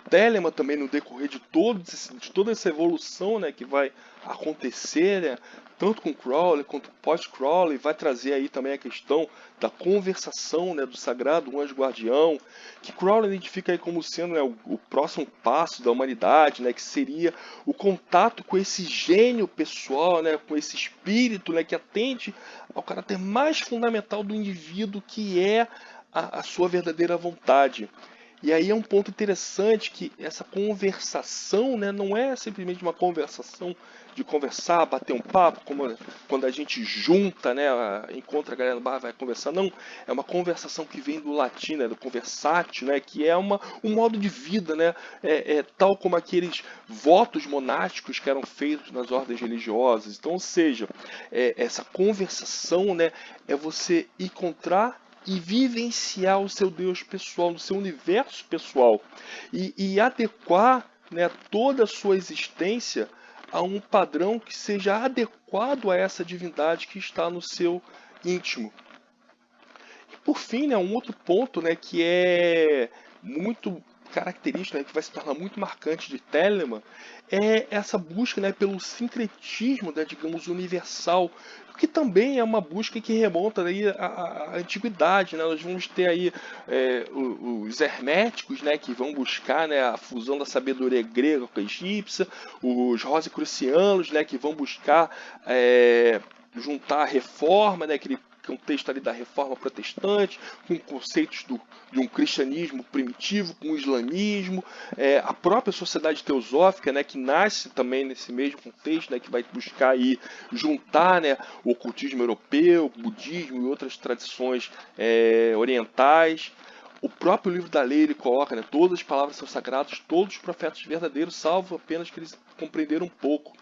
Telemann também no decorrer de toda essa evolução, né, que vai acontecer, né, tanto com Crowley quanto pós-Crowley, vai trazer aí também a questão da conversação, né, do sagrado anjo guardião, que Crowley identifica aí como sendo, né, o próximo passo da humanidade, né, que seria o contato com esse gênio pessoal, né, com esse espírito, né, que atende ao caráter mais fundamental do indivíduo, que é a sua verdadeira vontade. E aí é um ponto interessante que essa conversação, né, não é simplesmente uma conversação de conversar, bater um papo, como quando a gente junta, né, encontra a galera no bar, vai conversar. Não, é uma conversação que vem do latim, né, do conversatio, né, que é um modo de vida, né, tal como aqueles votos monásticos que eram feitos nas ordens religiosas. Então, ou seja, essa conversação, né, é você encontrar e vivenciar o seu Deus pessoal, no seu universo pessoal, e adequar, né, toda a sua existência a um padrão que seja adequado a essa divindade que está no seu íntimo. E por fim, né, um outro ponto, né, que é muito característico, né, que vai se tornar muito marcante de Telemann, é essa busca, né, pelo sincretismo, né, digamos, universal, que também é uma busca que remonta aí à antiguidade, né? Nós vamos ter aí os herméticos, né, que vão buscar, né, a fusão da sabedoria grega com a egípcia, os rosicrucianos, né, que vão buscar juntar a reforma, né, aquele contexto ali da reforma protestante, com conceitos de um cristianismo primitivo, com o islamismo, a própria sociedade teosófica, né, que nasce também nesse mesmo contexto, né, que vai buscar aí juntar, né, o ocultismo europeu, o budismo e outras tradições orientais. O próprio livro da lei ele coloca, né, todas as palavras são sagradas, todos os profetas verdadeiros, salvo apenas que eles compreenderam um pouco.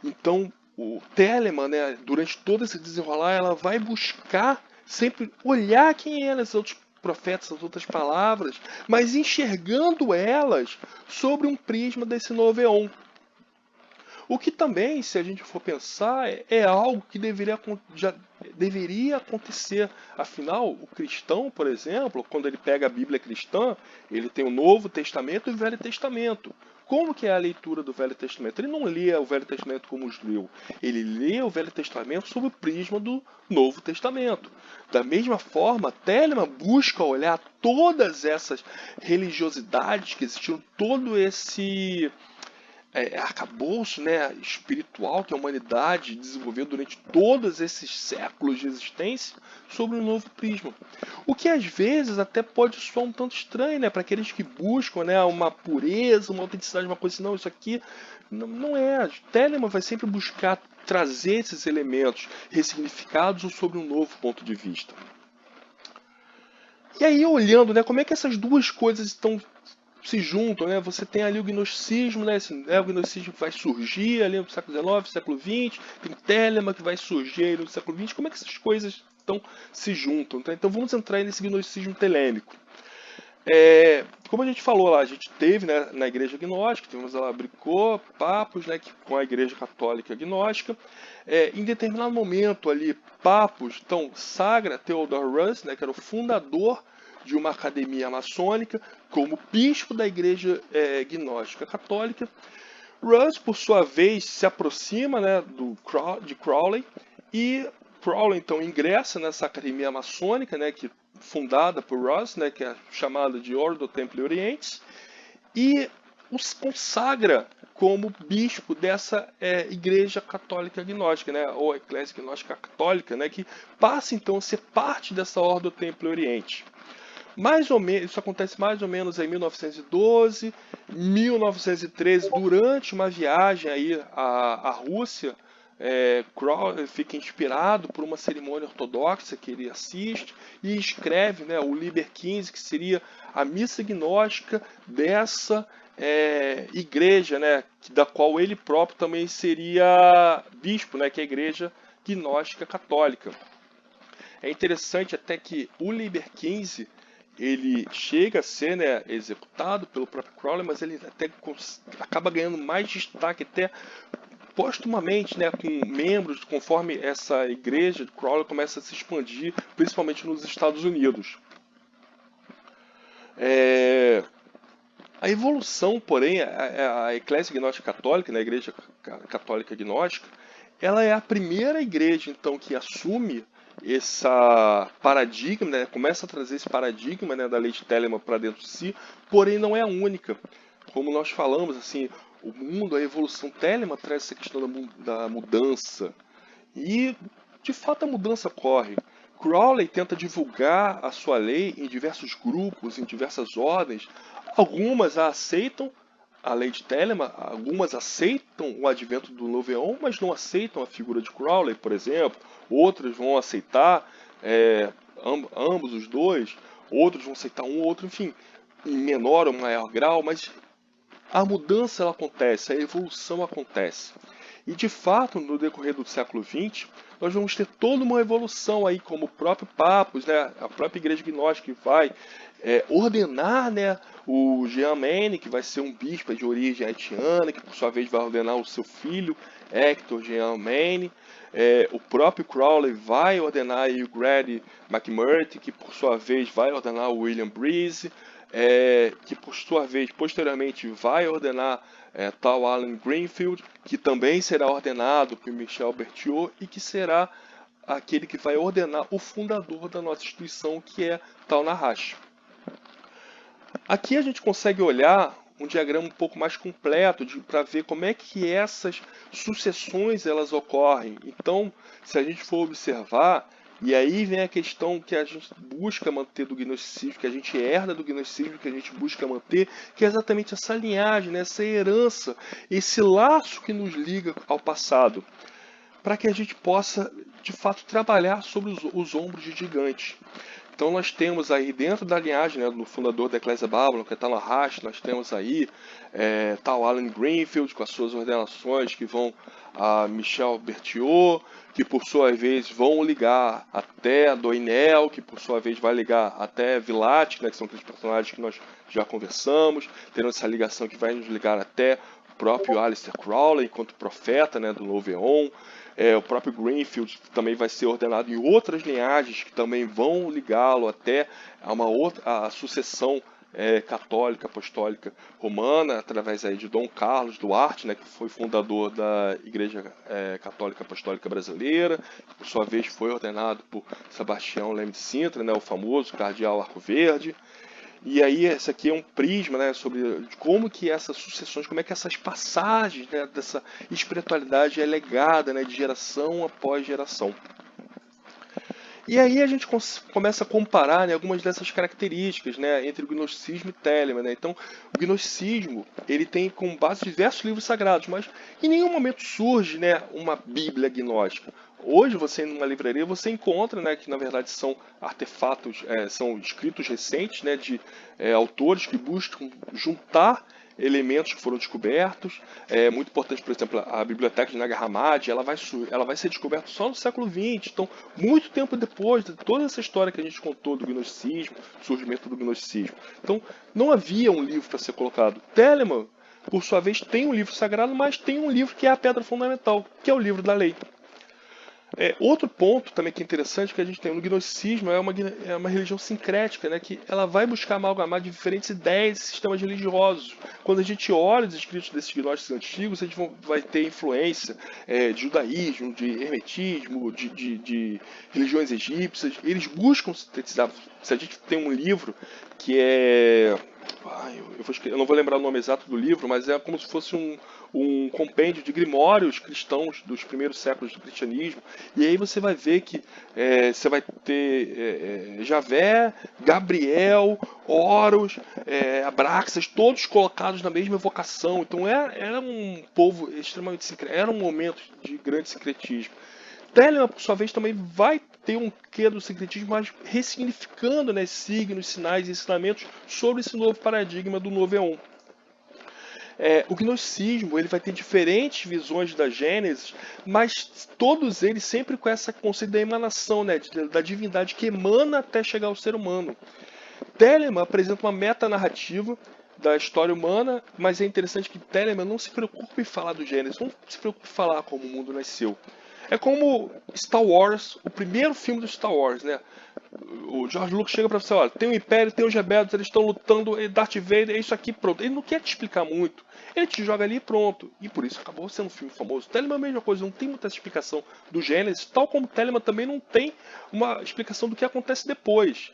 Então, o Telemann, né, durante todo esse desenrolar, ela vai buscar sempre olhar quem eram esses outros profetas, as outras palavras, mas enxergando elas sobre um prisma desse novo éon. O que também, se a gente for pensar, é algo que já deveria acontecer. Afinal, o cristão, por exemplo, quando ele pega a Bíblia cristã, ele tem o Novo Testamento e o Velho Testamento. Como que é a leitura do Velho Testamento? Ele não lê o Velho Testamento como os leu. Ele lê o Velho Testamento sob o prisma do Novo Testamento. Da mesma forma, Telemann busca olhar todas essas religiosidades que existiram, todo esse arcabouço, né, espiritual que a humanidade desenvolveu durante todos esses séculos de existência sobre um novo prisma. O que às vezes até pode soar um tanto estranho, né, para aqueles que buscam, né, uma pureza, uma autenticidade, uma coisa assim, não, isso aqui não é. Telemann vai sempre buscar trazer esses elementos ressignificados ou sobre um novo ponto de vista. E aí, olhando, né, como é que essas duas coisas estão se juntam, né? Você tem ali o gnosticismo, né? O gnosticismo que vai surgir ali no século XIX, século XX, tem Telema que vai surgir aí no século XX. Como é que essas coisas se juntam? Tá? Então vamos entrar aí nesse gnosticismo telêmico. Como a gente falou lá, a gente teve, né, na igreja gnóstica, tivemos lá Bricô, Papos, né, com a igreja católica gnóstica. Em determinado momento ali, Papos, então, sagra Theodore Rus, né, que era o fundador de uma academia maçônica, como bispo da igreja gnóstica católica. Rus, por sua vez, se aproxima, né, de Crowley, e Crowley então ingressa nessa academia maçônica, né, fundada por Rus, né, que é chamada de Ordo Templi Orientis, e os consagra como bispo dessa igreja católica gnóstica, né, ou eclésia gnóstica católica, né, que passa então a ser parte dessa Ordo Templi Orientis. Mais ou menos, isso acontece mais ou menos em 1912, 1913, durante uma viagem aí à Rússia. Crowley fica inspirado por uma cerimônia ortodoxa que ele assiste e escreve, né, o Liber 15, que seria a missa gnóstica dessa igreja, né, da qual ele próprio também seria bispo, né, que é a igreja gnóstica católica. É interessante até que o Liber 15 ele chega a ser, né, executado pelo próprio Crowley, mas ele até acaba ganhando mais destaque até postumamente, né, com membros, conforme essa igreja de Crowley começa a se expandir, principalmente nos Estados Unidos. A evolução, porém, a Eclésia Gnóstica Católica, né, a Igreja Católica Gnóstica, ela é a primeira igreja, então, que assume essa paradigma, né, começa a trazer esse paradigma, né, da lei de Telemann para dentro de si, porém não é a única. Como nós falamos, assim, o mundo, a evolução Telemann traz essa questão da mudança. E, de fato, a mudança ocorre. Crowley tenta divulgar a sua lei em diversos grupos, em diversas ordens. Algumas a aceitam, a lei de Telemann, algumas aceitam o advento do novo éon, mas não aceitam a figura de Crowley, por exemplo. Outras vão aceitar ambos os dois, outros vão aceitar um ou outro, enfim, em menor ou maior grau, mas a mudança ela acontece, a evolução acontece. E de fato, no decorrer do século XX, nós vamos ter toda uma evolução aí, como o próprio Papos, né, a própria Igreja Gnóstica que vai ordenar, né, o Jean Maine, que vai ser um bispo de origem haitiana, que por sua vez vai ordenar o seu filho, Hector Jean Maine. O próprio Crowley vai ordenar o Grady McMurtry, que por sua vez vai ordenar o William Breese, que por sua vez, posteriormente, vai ordenar tal Alan Greenfield, que também será ordenado por Michel Berthiaud e que será aquele que vai ordenar o fundador da nossa instituição, que é tal Nahash. Aqui a gente consegue olhar um diagrama um pouco mais completo para ver como é que essas sucessões elas ocorrem. Então, se a gente for observar, e aí vem a questão que a gente busca manter do gnosticismo, que a gente herda do gnosticismo, que a gente busca manter, que é exatamente essa linhagem, né? Essa herança, esse laço que nos liga ao passado, para que a gente possa, de fato, trabalhar sobre os ombros de gigantes. Então nós temos aí dentro da linhagem, né, do fundador da Eclésia Babylon, que é tal Nahash, nós temos aí tal Alan Greenfield com as suas ordenações que vão a Michel Berthiaud, que por sua vez vão ligar até Doinel, que por sua vez vai ligar até Vilat, né, que são aqueles personagens que nós já conversamos, tendo essa ligação que vai nos ligar até o próprio Aleister Crowley, enquanto profeta, né, do novo éon. O próprio Greenfield também vai ser ordenado em outras linhagens que também vão ligá-lo até a sucessão católica, apostólica romana, através aí de Dom Carlos Duarte, né, que foi fundador da Igreja Católica Apostólica Brasileira, que por sua vez foi ordenado por Sebastião Leme de Sintra, né, o famoso Cardeal Arco Verde. E aí, esse aqui é um prisma, né, sobre como que essas sucessões, como é que essas passagens, né, dessa espiritualidade é legada, né, de geração após geração. E aí a gente começa a comparar, né, algumas dessas características, né, entre o gnosticismo e Telemann, né? Então, o gnosticismo ele tem como base diversos livros sagrados, mas em nenhum momento surge, né, uma Bíblia gnóstica. Hoje, você numa livraria você encontra, né, que na verdade são artefatos, são escritos recentes, né, de autores que buscam juntar elementos que foram descobertos. É muito importante, por exemplo, a biblioteca de Nag Hammadi, ela vai ser descoberta só no século XX. Então, muito tempo depois de toda essa história que a gente contou do gnosticismo, do surgimento do gnosticismo. Então, não havia um livro para ser colocado. Telemann, por sua vez, tem um livro sagrado, mas tem um livro que é a pedra fundamental, que é o livro da lei. Outro ponto também que é interessante que a gente tem no gnosticismo é uma religião sincrética, né, que ela vai buscar amalgamar diferentes ideias e sistemas religiosos. Quando a gente olha os escritos desses gnósticos antigos, a gente vai ter influência de judaísmo, de hermetismo, de religiões egípcias. Eles buscam sintetizar. Se a gente tem um livro que é... eu não vou lembrar o nome exato do livro, mas é como se fosse um compêndio de grimórios cristãos dos primeiros séculos do cristianismo. E aí você vai ver que você vai ter Javé, Gabriel, Horus, Abraxas, todos colocados na mesma evocação. Então era um povo extremamente secreto, era um momento de grande secretismo. Telemann, por sua vez, também vai ter um quê do secretismo, mas ressignificando, né, signos, sinais e ensinamentos sobre esse novo paradigma do novo Éon. O gnosticismo ele vai ter diferentes visões da Gênesis, mas todos eles sempre com essa conceito da emanação, né, da divindade que emana até chegar ao ser humano. Telemann apresenta uma metanarrativa da história humana, mas é interessante que Telemann não se preocupa em falar do Gênesis, não se preocupa em falar como o mundo nasceu. É como Star Wars, o primeiro filme do Star Wars, né? O George Lucas chega pra você, olha, tem o Império, tem os rebeldes, eles estão lutando, Darth Vader, é isso aqui, pronto. Ele não quer te explicar muito, ele te joga ali e pronto. E por isso acabou sendo um filme famoso. Telemann é a mesma coisa, não tem muita explicação do Gênesis, tal como Telemann também não tem uma explicação do que acontece depois.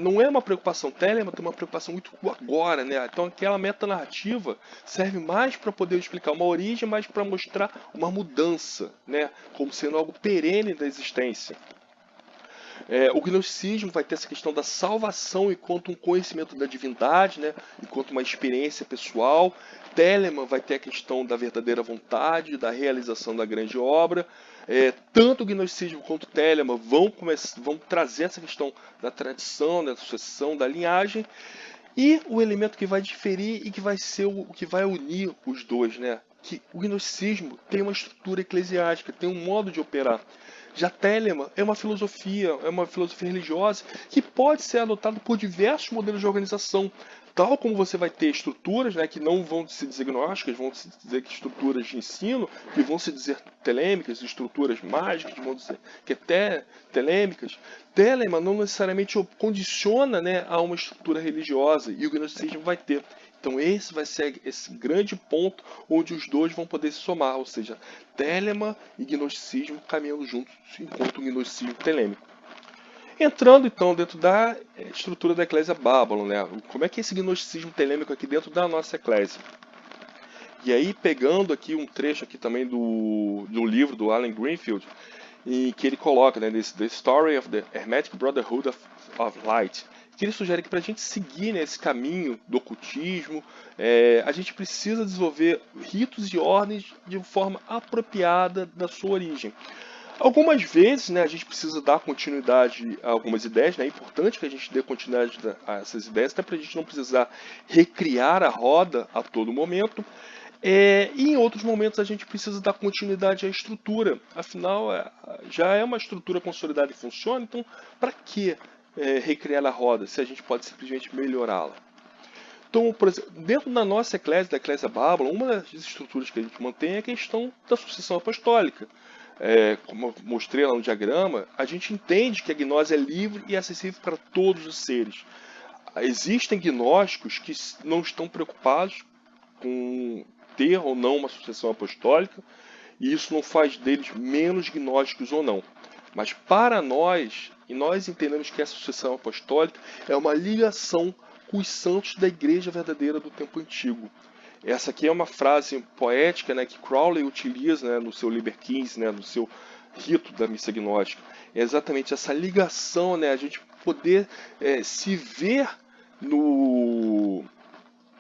Não é uma preocupação Telemann, tem uma preocupação muito com agora, né? Então aquela metanarrativa serve mais para poder explicar uma origem, mas para mostrar uma mudança, né? Como sendo algo perene da existência. O gnosticismo vai ter essa questão da salvação enquanto um conhecimento da divindade, né? Enquanto uma experiência pessoal. Telemann vai ter a questão da verdadeira vontade, da realização da grande obra. Tanto o gnosticismo quanto o Telemann vão trazer essa questão da tradição, da sucessão, da linhagem. E o elemento que vai diferir e que vai ser o que vai unir os dois, né? Que o gnosticismo tem uma estrutura eclesiástica, tem um modo de operar. Já Telemann é uma filosofia religiosa que pode ser adotada por diversos modelos de organização, tal como você vai ter estruturas, né, que não vão se dizer gnósticas, vão se dizer que estruturas de ensino, que vão se dizer telêmicas, estruturas mágicas, vão dizer que até telêmicas. Telemann não necessariamente condiciona, né, a uma estrutura religiosa, e o gnosticismo vai ter. Então esse vai ser esse grande ponto onde os dois vão poder se somar, ou seja, Telemann e gnosticismo caminhando juntos enquanto o gnosticismo telêmico. Entrando então dentro da estrutura da Eclésia Babylon, né? Como é que é esse gnosticismo telêmico aqui dentro da nossa Eclésia? E aí pegando aqui um trecho aqui também do livro do Allen Greenfield, em que ele coloca, né, The Story of the Hermetic Brotherhood of Light, que ele sugere que para a gente seguir nesse caminho do ocultismo, a gente precisa desenvolver ritos e ordens de forma apropriada da sua origem. Algumas vezes, né, a gente precisa dar continuidade a algumas ideias, né? É importante que a gente dê continuidade a essas ideias, até para a gente não precisar recriar a roda a todo momento. E em outros momentos a gente precisa dar continuidade à estrutura, afinal já é uma estrutura consolidada e funciona, então para que recriar a roda se a gente pode simplesmente melhorá-la? Então, por exemplo, dentro da nossa eclésia, da Eclésia Babylon, uma das estruturas que a gente mantém é a questão da sucessão apostólica. Como eu mostrei lá no diagrama, a gente entende que a gnose é livre e acessível para todos os seres. Existem gnósticos que não estão preocupados com ter ou não uma sucessão apostólica, e isso não faz deles menos gnósticos ou não. Mas para nós, e nós entendemos que essa sucessão apostólica é uma ligação com os santos da igreja verdadeira do tempo antigo. Essa aqui é uma frase poética, né, que Crowley utiliza, né, no seu Liber 15, né, no seu rito da missa gnóstica. É exatamente essa ligação, né, a gente poder se ver no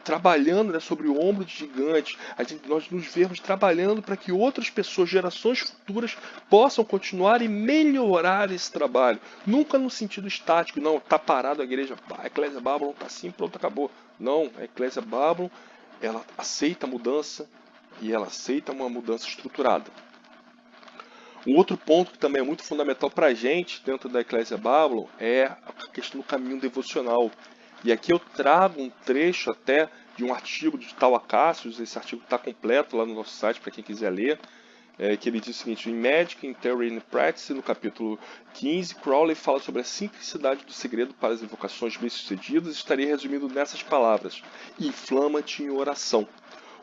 trabalhando, né, sobre o ombro de gigante, nós nos vemos trabalhando para que outras pessoas, gerações futuras, possam continuar e melhorar esse trabalho. Nunca no sentido estático, não, está parado a igreja, a Eclésia Babylon está assim, pronto, acabou. Não, a Eclésia Babylon, ela aceita a mudança e ela aceita uma mudança estruturada. Um outro ponto que também é muito fundamental para a gente dentro da Eclésia Babylon é a questão do caminho devocional. E aqui eu trago um trecho até de um artigo de Tal Acacius, esse artigo está completo lá no nosso site para quem quiser ler, que ele diz o seguinte: em Magic, in Theory and Practice, no capítulo 15, Crowley fala sobre a simplicidade do segredo para as invocações bem-sucedidas, e estaria resumido nessas palavras: inflama-te em oração.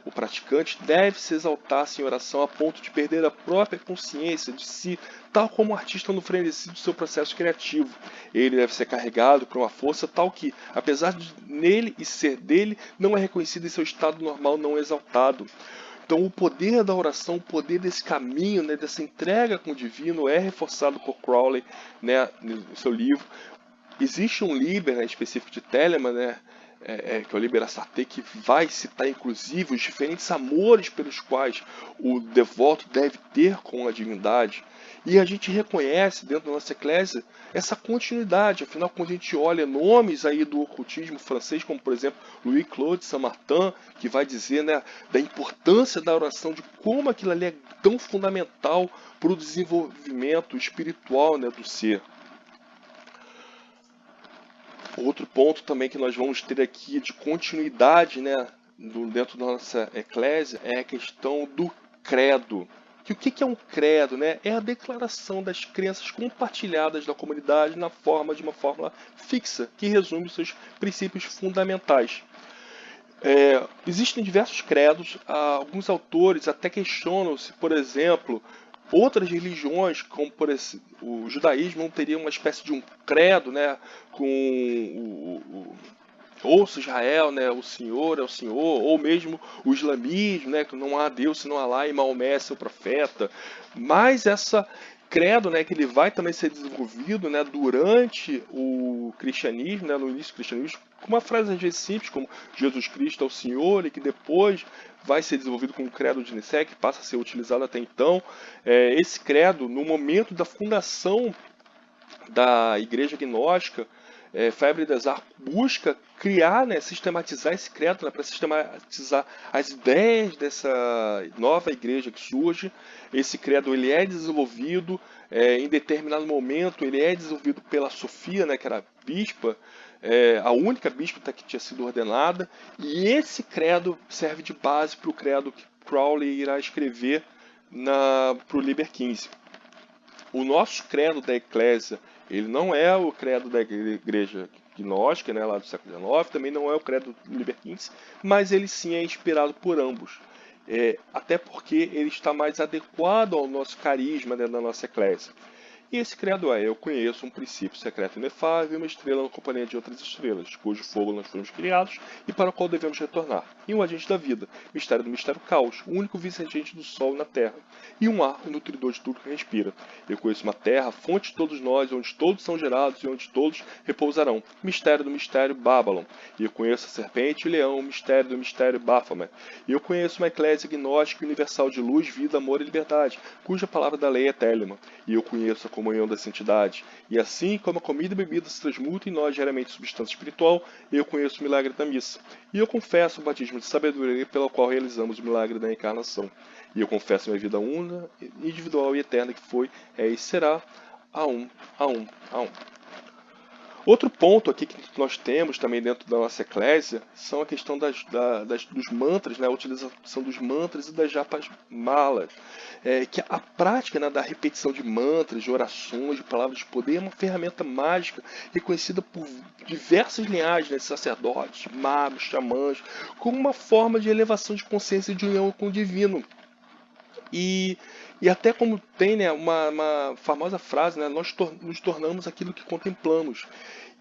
O praticante deve se exaltar-se em oração a ponto de perder a própria consciência de si, tal como o artista no frenesi do seu processo criativo. Ele deve ser carregado por uma força tal que, apesar de nele e ser dele, não é reconhecido em seu estado normal não exaltado. Então o poder da oração, o poder desse caminho, né, dessa entrega com o divino é reforçado por Crowley, né, no seu livro. Existe um Liber, né, específico de Telemann, né, que é o Liber Assaté, que vai citar inclusive os diferentes amores pelos quais o devoto deve ter com a divindade. E a gente reconhece dentro da nossa eclésia essa continuidade. Afinal, quando a gente olha nomes aí do ocultismo francês, como por exemplo Louis-Claude Saint-Martin, que vai dizer, né, da importância da oração, de como aquilo ali é tão fundamental para o desenvolvimento espiritual, né, do ser. Outro ponto também que nós vamos ter aqui de continuidade, né, dentro da nossa eclésia é a questão do credo. Que o que é um credo? Né? É a declaração das crenças compartilhadas da comunidade na forma de uma fórmula fixa, que resume os seus princípios fundamentais. Existem diversos credos, alguns autores até questionam se, por exemplo, outras religiões, como por o judaísmo, não teria uma espécie de um credo, né, com ouça Israel, né, o Senhor é o Senhor, ou mesmo o islamismo, né, que não há Deus senão Alá e Maomé é seu profeta. Mas essa credo, né, que ele vai também ser desenvolvido, né, durante o cristianismo, né, no início do cristianismo, com uma frase às vezes simples, como Jesus Cristo é o Senhor, e que depois vai ser desenvolvido como o credo de Nicéia, que passa a ser utilizado até então. Esse credo, no momento da fundação da igreja gnóstica, Febre Desar busca criar, né, sistematizar esse credo, né, para sistematizar as ideias dessa nova igreja que surge. Esse credo ele é desenvolvido em determinado momento, ele é desenvolvido pela Sofia, né, que era bispa, a única bispa que tinha sido ordenada, e esse credo serve de base para o credo que Crowley irá escrever para o Liber 15. O nosso credo da Eclésia, ele não é o credo da igreja gnóstica, né, lá do século XIX, também não é o credo do Liber 15, mas ele sim é inspirado por ambos. Até porque ele está mais adequado ao nosso carisma, né, da nossa Eclésia. E esse credo eu conheço um princípio secreto inefável e uma estrela na companhia de outras estrelas, cujo fogo nós fomos criados e para o qual devemos retornar. E um agente da vida, mistério do mistério caos, o único vice-regente do sol na terra. E um ar, o nutridor de tudo que respira. Eu conheço uma terra, fonte de todos nós, onde todos são gerados e onde todos repousarão. Mistério do mistério Babylon. E eu conheço a serpente e o leão, o mistério do mistério Baphomet. E eu conheço uma eclésia gnóstica universal de luz, vida, amor e liberdade, cuja palavra da lei é Telemann. E eu conheço a comunhão das entidades. E assim como a comida e bebida se transmutam em nós diariamente substância espiritual, eu conheço o milagre da missa. E eu confesso o batismo de sabedoria pelo qual realizamos o milagre da encarnação. E eu confesso minha vida una, individual e eterna que foi, é e será, a um. Outro ponto aqui que nós temos também dentro da nossa eclésia são a questão dos mantras, né, a utilização dos mantras e das japas malas. Que a prática, né, da repetição de mantras, de orações, de palavras de poder é uma ferramenta mágica reconhecida por diversas linhagens, né, de sacerdotes, magos, xamãs, como uma forma de elevação de consciência e de união com o divino. E até como tem, né, uma famosa frase, né, nós nos tornamos aquilo que contemplamos.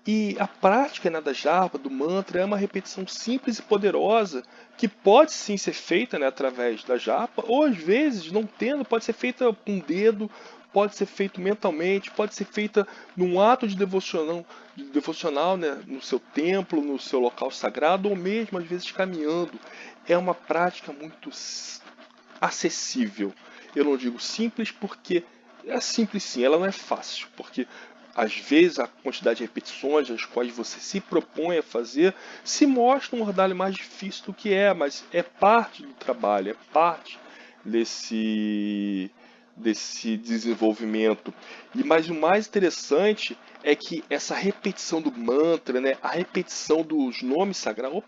E a prática, né, da japa, do mantra, é uma repetição simples e poderosa que pode sim ser feita, né, através da japa, ou às vezes, não tendo, pode ser feita com o dedo, pode ser feito mentalmente, pode ser feita num ato devocional, né, no seu templo, no seu local sagrado, ou mesmo às vezes caminhando. É uma prática muito acessível. Eu não digo simples porque é simples sim, ela não é fácil, porque às vezes a quantidade de repetições as quais você se propõe a fazer se mostra um ordalho mais difícil do que é, mas é parte do trabalho, é parte desse desenvolvimento. Mas o mais interessante é que essa repetição do mantra, né, a repetição dos nomes sagrados,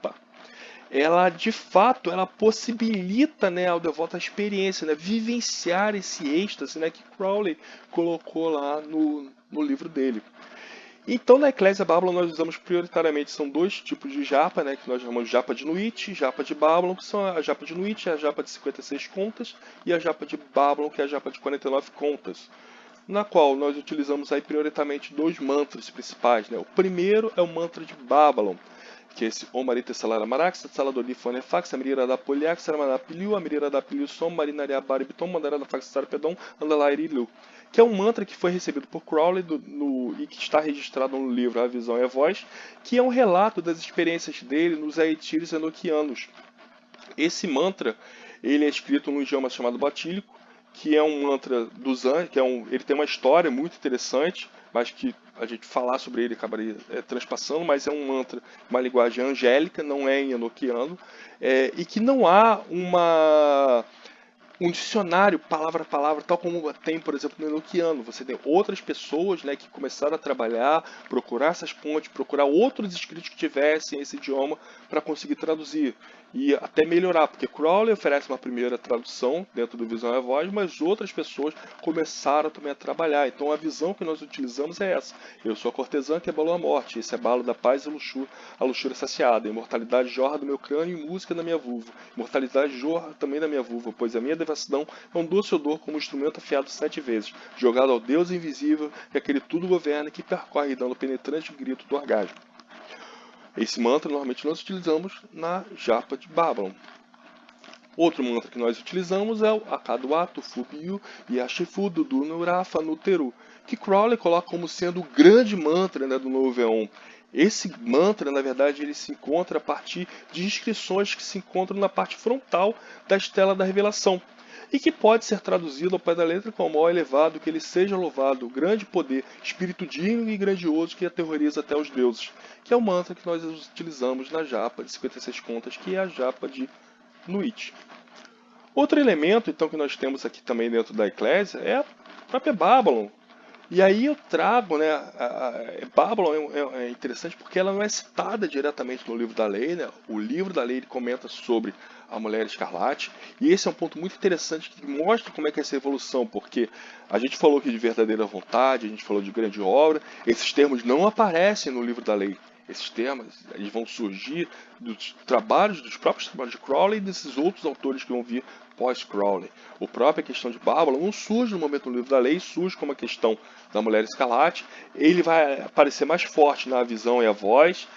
ela de fato ela possibilita, né, ao devoto a experiência, né, vivenciar esse êxtase, né, que Crowley colocou lá no livro dele. Então, na Eclésia Babylon, nós usamos prioritariamente, são dois tipos de japa, né, que nós chamamos de japa de Nuit, japa de Babylon, que são a japa de Nuit, a japa de 56 contas, e a japa de Babylon, que é a japa de 49 contas, na qual nós utilizamos aí prioritariamente dois mantras principais, né. O primeiro é o mantra de Babylon, que é esse Om Marita Salara Marax, Saladoli Fonefax, Amirira da Poliax, Saramana Piliu, Amirira da Piliu Som, Marinaria Baribiton, Mandara da Fax Sarpedon, Andalairilu, que é um mantra que foi recebido por Crowley e que está registrado no livro A Visão e a Voz, que é um relato das experiências dele nos Aetiris Enoquianos. Esse mantra ele é escrito num idioma chamado batílico, que é um mantra dos anjos, ele tem uma história muito interessante, mas que a gente falar sobre ele acabaria transpassando, mas é um mantra, uma linguagem angélica, não é em enoquiano, e que não há um dicionário palavra a palavra, tal como tem, por exemplo, no enoquiano. Você tem outras pessoas, né, que começaram a trabalhar, procurar essas pontes, procurar outros escritos que tivessem esse idioma para conseguir traduzir e até melhorar, porque Crowley oferece uma primeira tradução dentro do Visão e a Voz, mas outras pessoas começaram também a trabalhar. Então a visão que nós utilizamos é essa: eu sou a cortesã que abalou a morte, esse abalo da paz e a luxúria saciada, a imortalidade jorra do meu crânio e música da minha vulva, imortalidade jorra também da minha vulva, pois a minha devassidão é um doce odor como um instrumento afiado 7 vezes, jogado ao Deus invisível que aquele tudo governa e que percorre dando o penetrante grito do orgasmo. Esse mantra normalmente nós utilizamos na japa de Babylon. Outro mantra que nós utilizamos é o Akaduato Fubiu Yashifu Dudu Nurafa Nuteru, que Crowley coloca como sendo o grande mantra, né, do Novo Éon. Esse mantra, na verdade, ele se encontra a partir de inscrições que se encontram na parte frontal da Estela da Revelação, e que pode ser traduzido ao pé da letra como: ó elevado, que ele seja louvado, o grande poder, espírito digno e grandioso que aterroriza até os deuses, que é o mantra que nós utilizamos na japa de 56 contas, que é a japa de Nuit. Outro elemento, então, que nós temos aqui também dentro da Eclésia é a própria Babylon. E aí eu trago, né, Babylon é interessante porque ela não é citada diretamente no livro da lei, né? O livro da lei ele comenta sobre a mulher escarlate, e esse é um ponto muito interessante que mostra como é que é essa evolução, porque a gente falou aqui de verdadeira vontade, a gente falou de grande obra, esses termos não aparecem no livro da lei. Esses termos eles vão surgir dos próprios trabalhos de Crowley e desses outros autores que vão vir pós-Crowley. A própria questão de Babylon não surge no momento do livro da lei, surge como a questão da mulher escarlate. Ele vai aparecer mais forte na Visão e a Voz.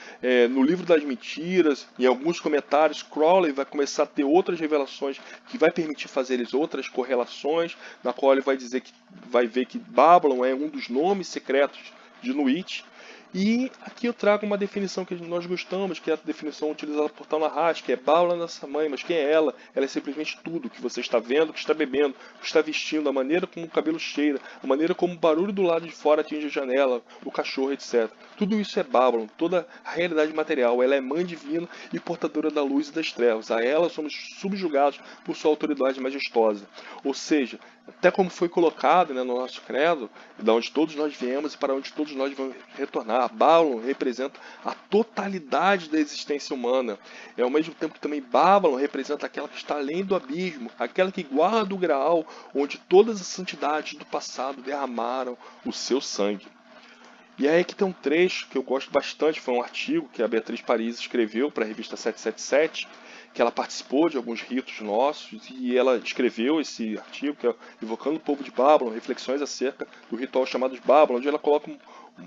No livro das mentiras, em alguns comentários, Crowley vai começar a ter outras revelações que vai permitir fazer eles outras correlações, na qual ele vai ver que Babylon é um dos nomes secretos de Nuit. E aqui eu trago uma definição que nós gostamos, que é a definição utilizada por Tal Narrash, que é Babylon é nossa mãe, mas quem é ela? Ela é simplesmente tudo que você está vendo, que está bebendo, que está vestindo, a maneira como o cabelo cheira, a maneira como o barulho do lado de fora atinge a janela, o cachorro, etc. Tudo isso é Babylon, toda a realidade material. Ela é mãe divina e portadora da luz e das trevas. A ela somos subjugados por sua autoridade majestosa. Ou seja, até como foi colocado, né, no nosso credo, da onde todos nós viemos e para onde todos nós vamos retornar. Babylon representa a totalidade da existência humana. É ao mesmo tempo que também Babylon representa aquela que está além do abismo, aquela que guarda o graal onde todas as santidades do passado derramaram o seu sangue. E aí que tem um trecho que eu gosto bastante, foi um artigo que a Beatriz Paris escreveu para a revista 777, que ela participou de alguns ritos nossos, e ela escreveu esse artigo, que é Evocando o Povo de Babylon, reflexões acerca do ritual chamado de Babylon, onde ela coloca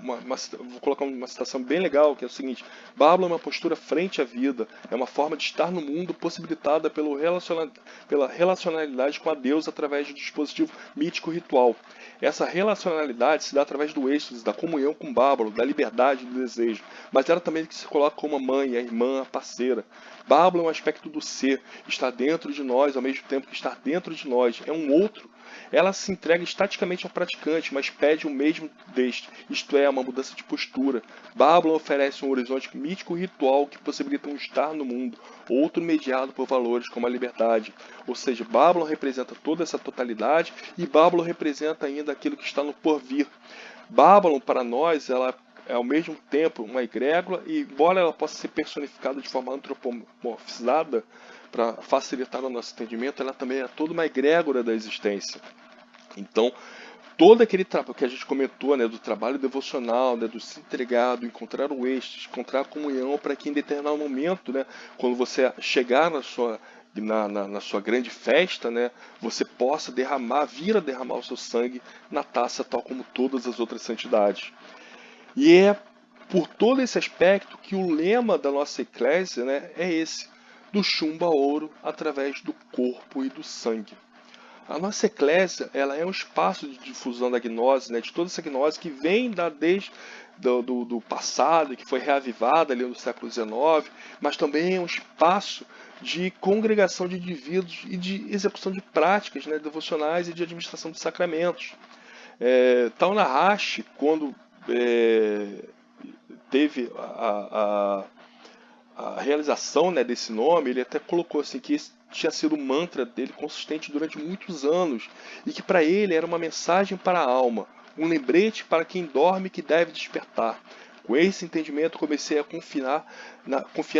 vou colocar uma citação bem legal, que é o seguinte: Bábalo é uma postura frente à vida, é uma forma de estar no mundo possibilitada pela relacionalidade com a Deus através do dispositivo mítico ritual. Essa relacionalidade se dá através do êxtase, da comunhão com Bábalo, da liberdade do desejo, mas ela também se coloca como a mãe, a irmã, a parceira. Bábalo é um aspecto do ser, está dentro de nós ao mesmo tempo que está dentro de nós, é um outro. Ela se entrega estaticamente ao praticante, mas pede o mesmo deste, isto é, uma mudança de postura. Babylon oferece um horizonte mítico ritual que possibilita um estar no mundo, outro mediado por valores como a liberdade. Ou seja, Babylon representa toda essa totalidade e Babylon representa ainda aquilo que está no porvir. Babylon, para nós, ela é ao mesmo tempo uma egrégora e, embora ela possa ser personificada de forma antropomorfizada, para facilitar o nosso entendimento, ela também é toda uma egrégora da existência. Então, todo aquele trabalho que a gente comentou, né, do trabalho devocional, né, do se entregar, do encontrar o êxtase, encontrar a comunhão, para que em determinado momento, né, quando você chegar na sua grande festa, né, você possa vir a derramar o seu sangue na taça, tal como todas as outras santidades. E é por todo esse aspecto que o lema da nossa eclésia, né, é esse: do chumbo a ouro através do corpo e do sangue. A nossa eclésia, ela é um espaço de difusão da gnose, né, de toda essa gnose que vem desde do passado, que foi reavivada ali no século XIX, mas também é um espaço de congregação de indivíduos e de execução de práticas, né, devocionais e de administração de sacramentos. Tal Nahashi, quando teve a realização, né, desse nome, ele até colocou assim que esse tinha sido o mantra dele consistente durante muitos anos e que para ele era uma mensagem para a alma, um lembrete para quem dorme que deve despertar. Com esse entendimento comecei a confiar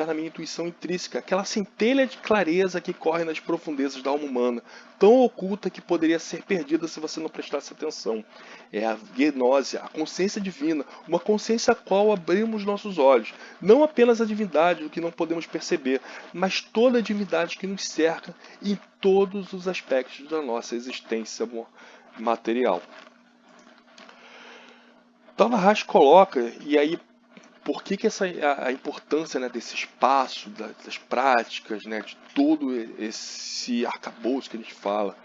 na minha intuição intrínseca, aquela centelha de clareza que corre nas profundezas da alma humana, tão oculta que poderia ser perdida se você não prestasse atenção. É a gnose, a consciência divina, uma consciência a qual abrimos nossos olhos, não apenas a divindade do que não podemos perceber, mas toda a divindade que nos cerca em todos os aspectos da nossa existência material. Então, Nahashi coloca, e aí, por que a importância, né, desse espaço, das práticas, né, de todo esse arcabouço que a gente fala?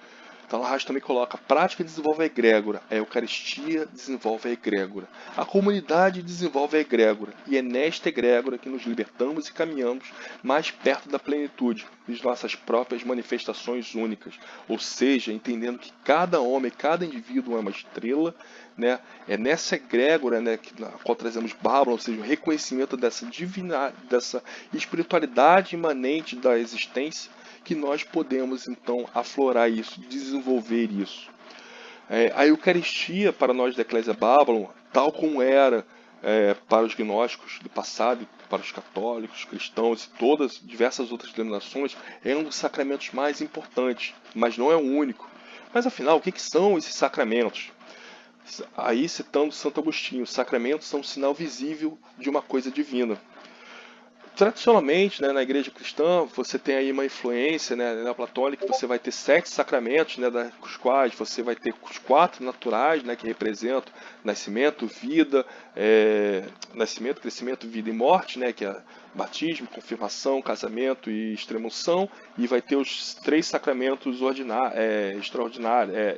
Então, Nahashi também coloca: a prática desenvolve a egrégora, a Eucaristia desenvolve a egrégora, a comunidade desenvolve a egrégora, e é nesta egrégora que nos libertamos e caminhamos mais perto da plenitude de nossas próprias manifestações únicas, ou seja, entendendo que cada homem, cada indivíduo é uma estrela, né? É nessa egrégora, né, na qual trazemos Babylon, ou seja, o reconhecimento dessa espiritualidade imanente da existência, que nós podemos então aflorar isso, desenvolver isso. A Eucaristia para nós da Eclésia Babylon, tal como era para os gnósticos do passado, para os católicos, cristãos e todas diversas outras denominações, é um dos sacramentos mais importantes, mas não é o único. Mas afinal, o que são esses sacramentos? Aí, citando Santo Agostinho, os sacramentos são um sinal visível de uma coisa divina. Tradicionalmente, né, na igreja cristã, você tem aí uma influência, né, neoplatônica, que você vai ter 7 sacramentos, né, dos quais você vai ter os 4 naturais, né, que representam nascimento, vida, nascimento, crescimento, vida e morte, né, que é batismo, confirmação, casamento e extrema-unção, e vai ter os 3 sacramentos extraordinários,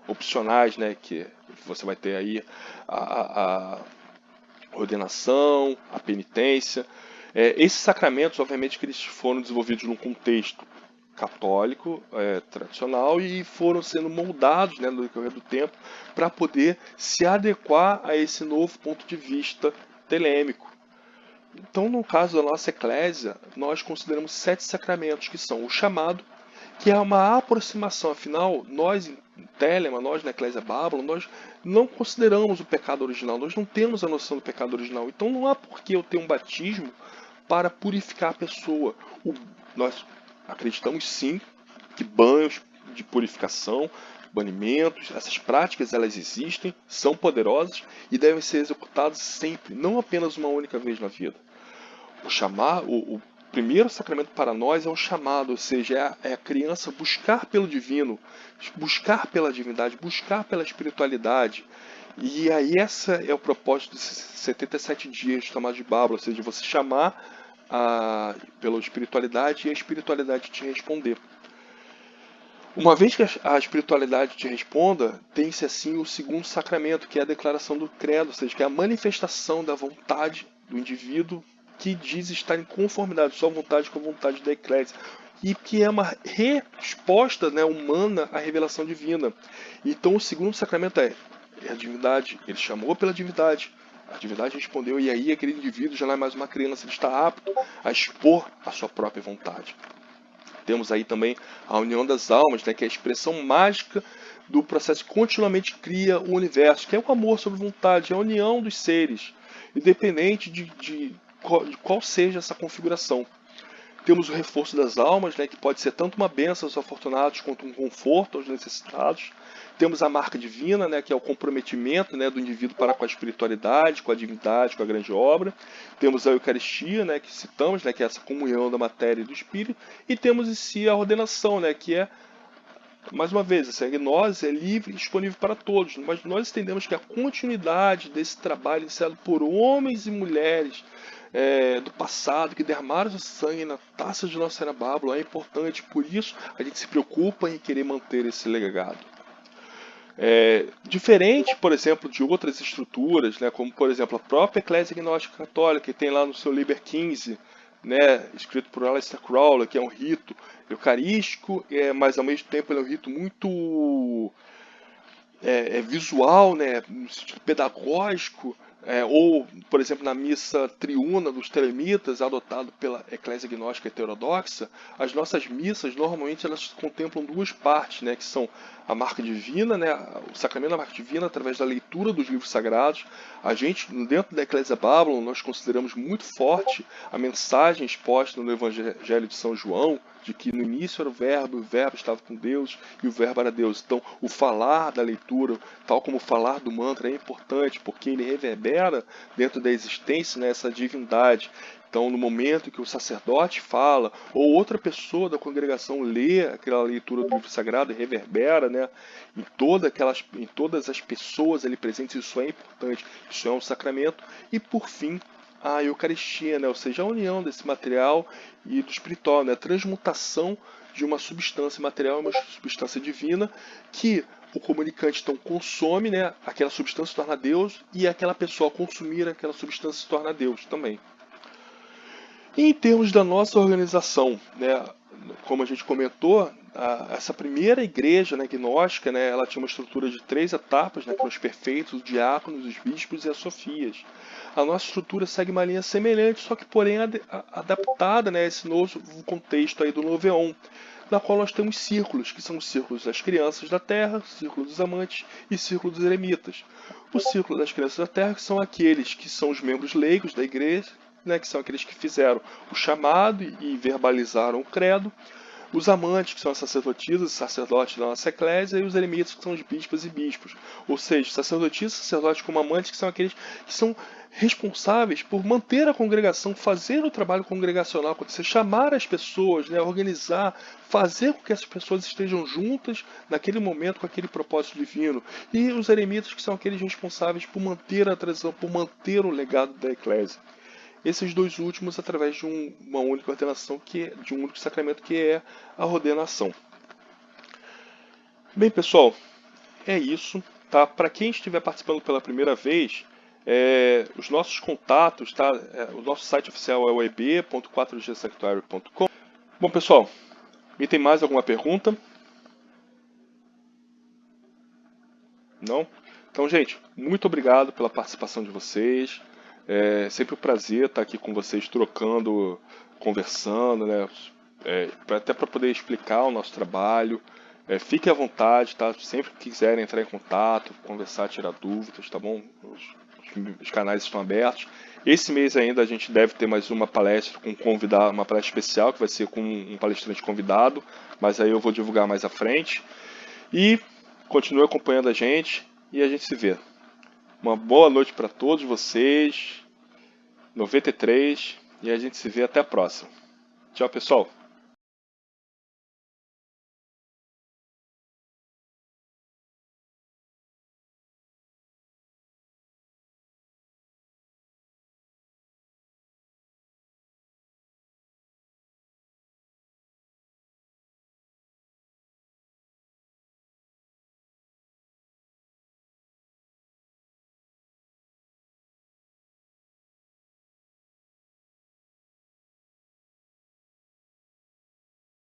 opcionais, né, que você vai ter aí a ordenação, a penitência. Esses sacramentos, obviamente, que eles foram desenvolvidos num contexto católico tradicional e foram sendo moldados, né, no decorrer do tempo para poder se adequar a esse novo ponto de vista telêmico. Então, no caso da nossa eclésia, nós consideramos 7 sacramentos, que são o chamado, que é uma aproximação. Afinal, nós em Telema, nós na Eclésia Babylon, nós não consideramos o pecado original, nós não temos a noção do pecado original. Então não há por que eu ter um batismo para purificar a pessoa. Nós acreditamos sim que banhos de purificação, banimentos, essas práticas elas existem, são poderosas e devem ser executadas sempre, não apenas uma única vez na vida. primeiro sacramento para nós é um chamado, ou seja, é a criança buscar pelo divino, buscar pela divindade, buscar pela espiritualidade. E aí essa é o propósito desses 77 dias chamados de Bábalo, ou seja, você chamar pela espiritualidade e a espiritualidade te responder. Uma vez que a espiritualidade te responda, tem-se assim o segundo sacramento, que é a declaração do credo, ou seja, que é a manifestação da vontade do indivíduo que diz estar em conformidade, sua vontade com a vontade da Eclésia, e que é uma resposta, né, humana à revelação divina. Então o segundo sacramento é a divindade, ele chamou pela divindade, a divindade respondeu, e aí aquele indivíduo já não é mais uma criança, ele está apto a expor a sua própria vontade. Temos aí também a união das almas, né, que é a expressão mágica do processo que continuamente cria o universo, que é o amor sobre vontade, é a união dos seres, independente de qual seja essa configuração. Temos o reforço das almas, né, que pode ser tanto uma bênção aos afortunados quanto um conforto aos necessitados. Temos a marca divina, né, que é o comprometimento, né, do indivíduo para com a espiritualidade, com a divindade, com a grande obra. Temos a Eucaristia, né, que citamos, né, que é essa comunhão da matéria e do espírito. E temos em si a ordenação, né, que é, mais uma vez, essa gnose é livre e disponível para todos, mas nós entendemos que a continuidade desse trabalho iniciado por homens e mulheres do passado, que derramaram o sangue na taça de Nossa Senhora Bábalo, é importante, por isso a gente se preocupa em querer manter esse legado. Diferente, por exemplo, de outras estruturas, né, como por exemplo a própria Eclésia Gnóstica Católica, que tem lá no seu Liber 15, né, escrito por Aleister Crowley, que é um rito eucarístico, mas ao mesmo tempo ele é um rito muito visual, né, no sentido pedagógico, ou, por exemplo, na missa triuna dos telemitas, adotado pela Eclésia Gnóstica Heterodoxa, as nossas missas, normalmente, elas contemplam duas partes, né, que são a marca divina, né, o sacramento da marca divina, através da leitura dos livros sagrados. A gente, dentro da Eclésia Babylon, nós consideramos muito forte a mensagem exposta no Evangelho de São João, de que no início era o Verbo estava com Deus, e o Verbo era Deus. Então, o falar da leitura, tal como o falar do mantra, é importante, porque ele reverbera dentro da existência, né, essa divindade. Então, no momento que o sacerdote fala, ou outra pessoa da congregação lê aquela leitura do livro sagrado e reverbera, né, em todas as pessoas ali presentes, isso é importante, isso é um sacramento. E, por fim, a Eucaristia, né, ou seja, a união desse material e do espiritual, né, a transmutação de uma substância material em uma substância divina, que o comunicante então consome, né, aquela substância se torna Deus, e aquela pessoa ao consumir aquela substância se torna Deus também. E em termos da nossa organização, né, como a gente comentou, essa primeira igreja, né, gnóstica, né, ela tinha uma estrutura de 3 etapas, né, que eram os perfeitos, os diáconos, os bispos e as sofias. A nossa estrutura segue uma linha semelhante, só que porém adaptada, né, a esse novo contexto aí do novo éon, na qual nós temos círculos, que são os círculos das crianças da terra, círculo dos amantes e círculo dos eremitas. O círculo das crianças da terra, que são aqueles que são os membros leigos da igreja, né, que são aqueles que fizeram o chamado e verbalizaram o credo. Os amantes, que são as sacerdotisas e sacerdotes da nossa eclésia, e os eremitas, que são os bispas e bispos. Ou seja, sacerdotisas e sacerdotes como amantes, que são aqueles que são responsáveis por manter a congregação, fazer o trabalho congregacional acontecer, chamar as pessoas, né, organizar, fazer com que essas pessoas estejam juntas naquele momento com aquele propósito divino. E os eremitas, que são aqueles responsáveis por manter a tradição, por manter o legado da eclésia. Esses dois últimos através de uma única ordenação, de um único sacramento, que é a ordenação. Bem, pessoal, é isso. Tá? Para quem estiver participando pela primeira vez, os nossos contatos, tá? O nosso site oficial é o eb.4gsanctuary.com. Bom, pessoal, me tem mais alguma pergunta? Não? Então, gente, muito obrigado pela participação de vocês. É sempre um prazer estar aqui com vocês, trocando, conversando, né? Até para poder explicar o nosso trabalho. Fiquem à vontade, tá? Sempre que quiserem entrar em contato, conversar, tirar dúvidas, tá bom? Os canais estão abertos. Esse mês ainda a gente deve ter mais uma palestra com convidado, uma palestra especial, que vai ser com um palestrante convidado, mas aí eu vou divulgar mais à frente. E continue acompanhando a gente e a gente se vê. Uma boa noite para todos vocês. 93, e a gente se vê até a próxima. Tchau, pessoal.